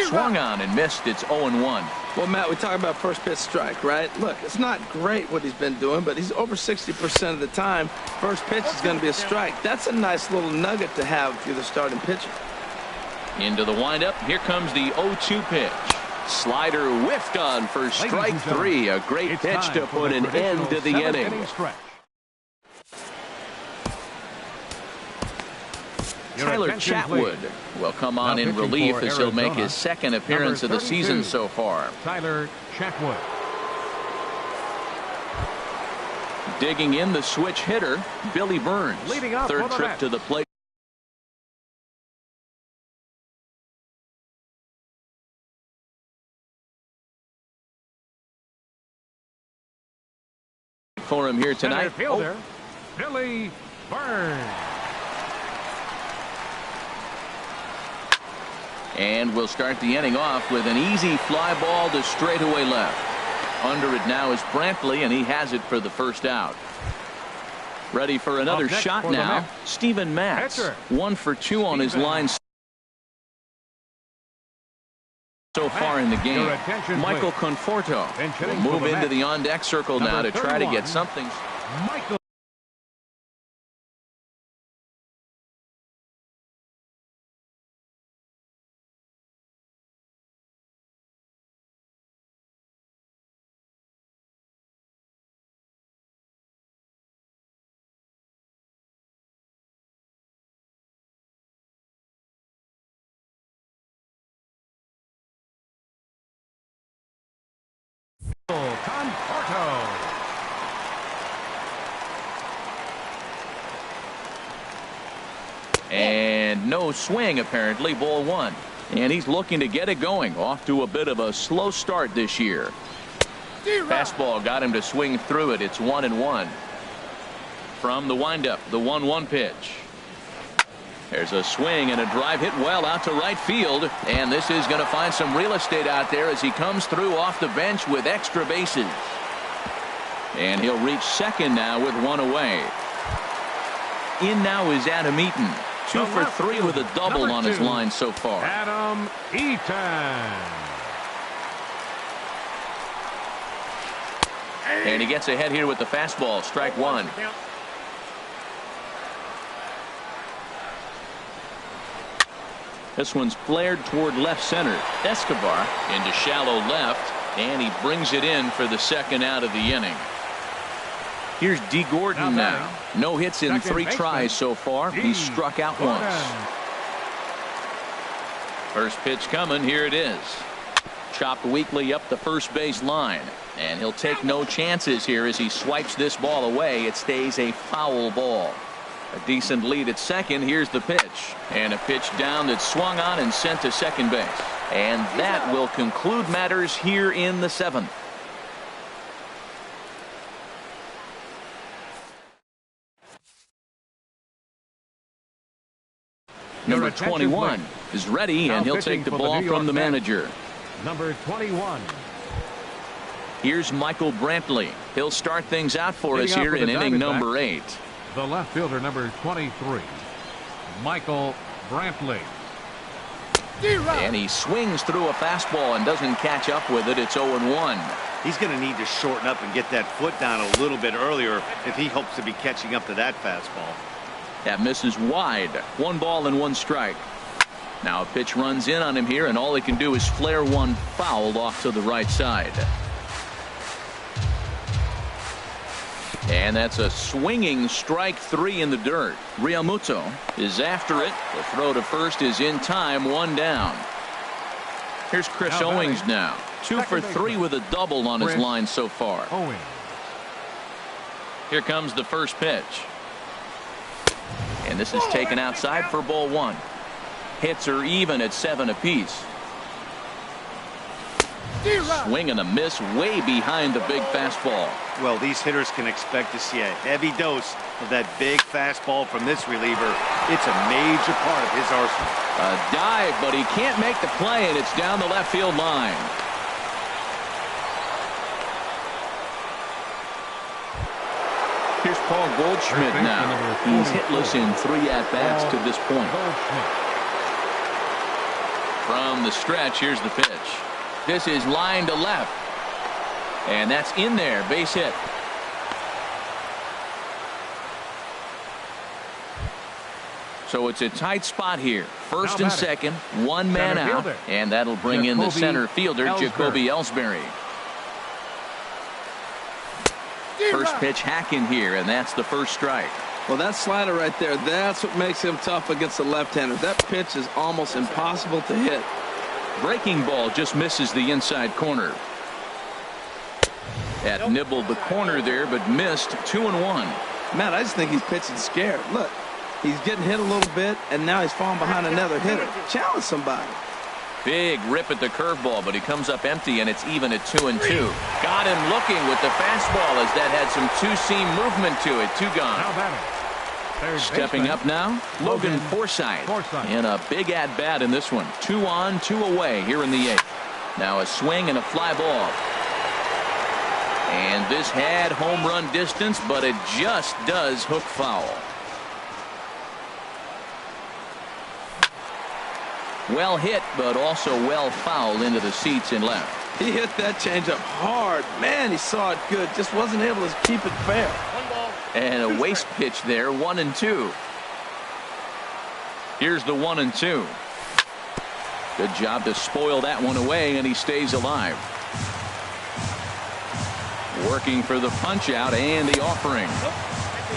swung on and missed. It's 0-1.
Well, Matt, we talk about first pitch strike, right? Look, it's not great what he's been doing, but he's over 60% of the time. First pitch is going to be a strike. That's a nice little nugget to have if you're the starting pitcher.
Into the windup. Here comes the 0-2 pitch. Slider whiffed on for strike three. A great pitch to put an end to the inning. Tyler Chatwood will come on in relief as he'll make his second appearance of the season so far.
Tyler Chatwood.
Digging in the switch hitter, Billy Burns. Third trip to the plate. For him here tonight.
Fielder, Billy Burns.
And we'll start the inning off with an easy fly ball to straightaway left. Under it now is Brantley, and he has it for the first out. Ready for another shot now. Steven Matz, 1 for 2 on his line so far in the game. Michael Conforto will move into the on-deck circle now to try to get something.
Michael. Conforto.
And no swing, apparently. Ball 1. And he's looking to get it going. Off to a bit of a slow start this year. Fastball got him to swing through it. It's 1-1. From the windup, the 1-1 pitch. There's a swing and a drive hit well out to right field. And this is going to find some real estate out there as he comes through off the bench with extra bases. And he'll reach second now with 1 away. In now is Adam Eaton. 2 for 3 with a double on his line so far.
Adam Eaton.
And he gets ahead here with the fastball. Strike 1. This one's flared toward left center. Escobar into shallow left, and he brings it in for the second out of the inning. Here's D. Gordon now. No hits in 3 tries so far. He's struck out once. First pitch coming. Here it is. Chopped weakly up the first base line. And he'll take no chances here as he swipes this ball away. It stays a foul ball. A decent lead at second. Here's the pitch. And a pitch down that's swung on and sent to second base. And that will conclude matters here in the 7th. Number 21 is ready, and he'll take the ball from the manager.
Number 21.
Here's Michael Brantley. He'll start things out for us here in inning number 8.
The left fielder, number 23, Michael Brantley.
And he swings through a fastball and doesn't catch up with it. It's 0-1.
He's going to need to shorten up and get that foot down a little bit earlier if he hopes to be catching up to that fastball.
That misses wide. 1 ball and 1 strike. Now a pitch runs in on him here, and all he can do is flare one foul off to the right side. And that's a swinging strike 3 in the dirt. Realmuto is after it. The throw to first is in time. 1 down. Here's Chris Owings now. 2 for 3 with a double on his line so far. Here comes the first pitch. And this is taken outside for ball 1. Hits are even at 7 apiece. Swing and a miss way behind the big fastball.
Well, these hitters can expect to see a heavy dose of that big fastball from this reliever. It's a major part of his arsenal.
A dive, but he can't make the play, and it's down the left field line. Here's Paul Goldschmidt now. He's hitless in 3 at-bats to this point. From the stretch, here's the pitch. This is line to left. And that's in there. Base hit. So it's a tight spot here. First and second, one man out. And that'll bring in the center fielder, Jacoby Ellsbury. First pitch hacking here, and that's the first strike.
Well, that slider right there, that's what makes him tough against the left-hander. That pitch is almost impossible to hit.
Breaking ball just misses the inside corner. That nibbled the corner there, but missed. 2-1.
Matt, I just think he's pitching scared. Look, he's getting hit a little bit, and now he's falling behind another hitter. Challenge somebody.
Big rip at the curveball, but he comes up empty, and it's even at 2-2. Got him looking with the fastball as that had some two-seam movement to it. 2 gone. Stepping up now, Logan Forsythe. And a big at-bat in this one. 2 on, 2 away here in the 8th. Now a swing and a fly ball. And this had home run distance, but it just does hook foul. Well hit, but also well fouled into the seats in left.
He hit that changeup hard. Man, he saw it good. Just wasn't able to keep it fair.
And a waste pitch there, 1-2. Here's the 1-2. Good job to spoil that one away, and he stays alive. Working for the punch out and the offering.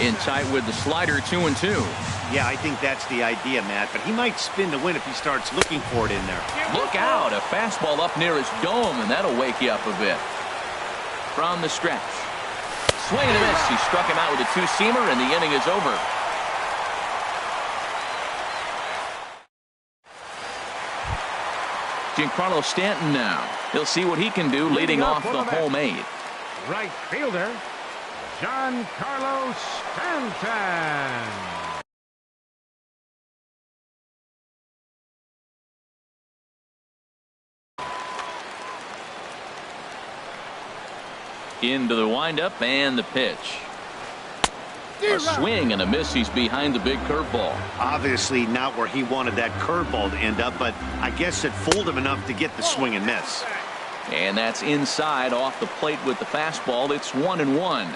In tight with the slider, 2-2.
Yeah, I think that's the idea, Matt, but he might spin to win if he starts looking for it in there.
Look out, a fastball up near his dome, and that'll wake you up a bit. From the stretch. Swing and a miss. He struck him out with a two-seamer, and the inning is over. Giancarlo Stanton now. He'll see what he can do leading off the home 8.
Right fielder, Giancarlo Stanton.
Into the windup and the pitch. A swing and a miss. He's behind the big curveball.
Obviously not where he wanted that curveball to end up, but I guess it fooled him enough to get the swing and miss.
And that's inside off the plate with the fastball. It's 1-1.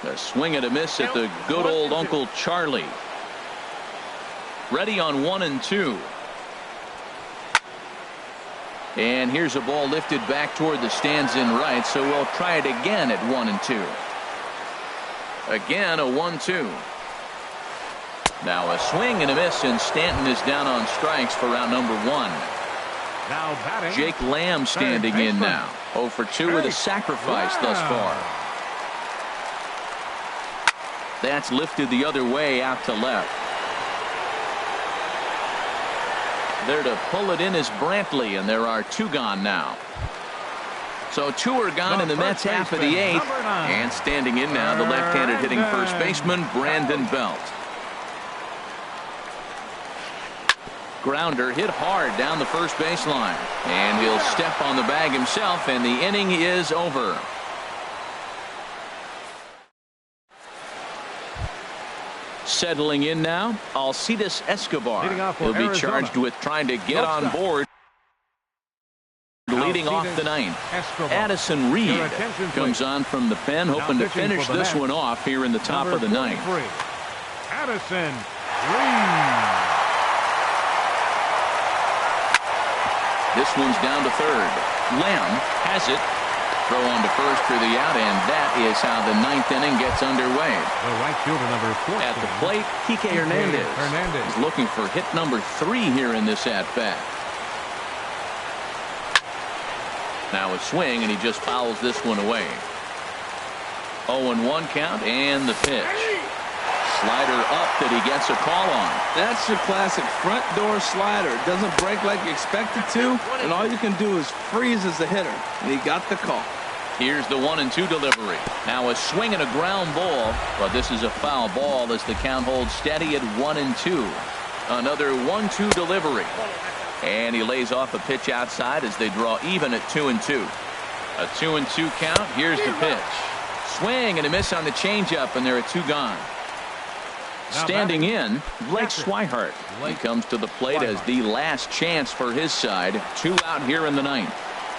A swing and a miss at the good old Uncle Charlie. Ready on 1-2. And here's a ball lifted back toward the stands in right, so we'll try it again at 1-2. Again, a 1-2. Now a swing and a miss, and Stanton is down on strikes for round number 1.
Now batting,
Jake Lamb standing in now. 0 for 2 with a sacrifice thus far. That's lifted the other way out to left. There to pull it in is Brantley, and there are 2 gone now. So 2 are gone in the Mets half of the 8th. And standing in now, the left-handed hitting first baseman, Brandon Belt. Grounder hit hard down the first baseline. And he'll step on the bag himself, and the inning is over. Settling in now, Alcides Escobar. He'll be charged with trying to get on board. Leading off the 9th, Addison Reed comes on from the pen, hoping to finish this one off here in the top of the 9th.
Addison Reed.
This one's down to third. Lamb has it. Throw on to first for the out, and that is how the 9th inning gets underway.
The right fielder number 14.
At the plate, Kike Hernandez is looking for hit number 3 here in this at-bat. Now a swing, and he just fouls this one away. 0-1 count, and the pitch. Slider up that he gets a call on.
That's your classic front door slider. It doesn't break like you expect it to, and all you can do is freeze as a hitter. And he got the call.
Here's the 1-2 delivery. Now a swing and a ground ball, but this is a foul ball as the count holds steady at 1-2. Another 1-2 delivery. And he lays off a pitch outside as they draw even at 2-2. A 2-2 count. Here's the pitch. Swing and a miss on the changeup, and there are 2 gone. Standing in, Blake Swihart. He comes to the plate as the last chance for his side. 2 out here in the 9th.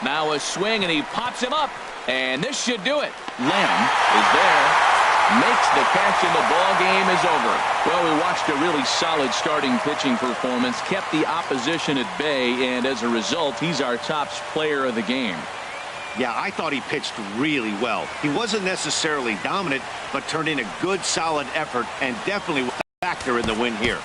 Now a swing, and he pops him up. And this should do it. Lamb is there. Makes the catch, and the ball game is over. Well, we watched a really solid starting pitching performance. Kept the opposition at bay, and as a result, he's our top player of the game.
Yeah, I thought he pitched really well. He wasn't necessarily dominant, but turned in a good, solid effort and definitely was a factor in the win here.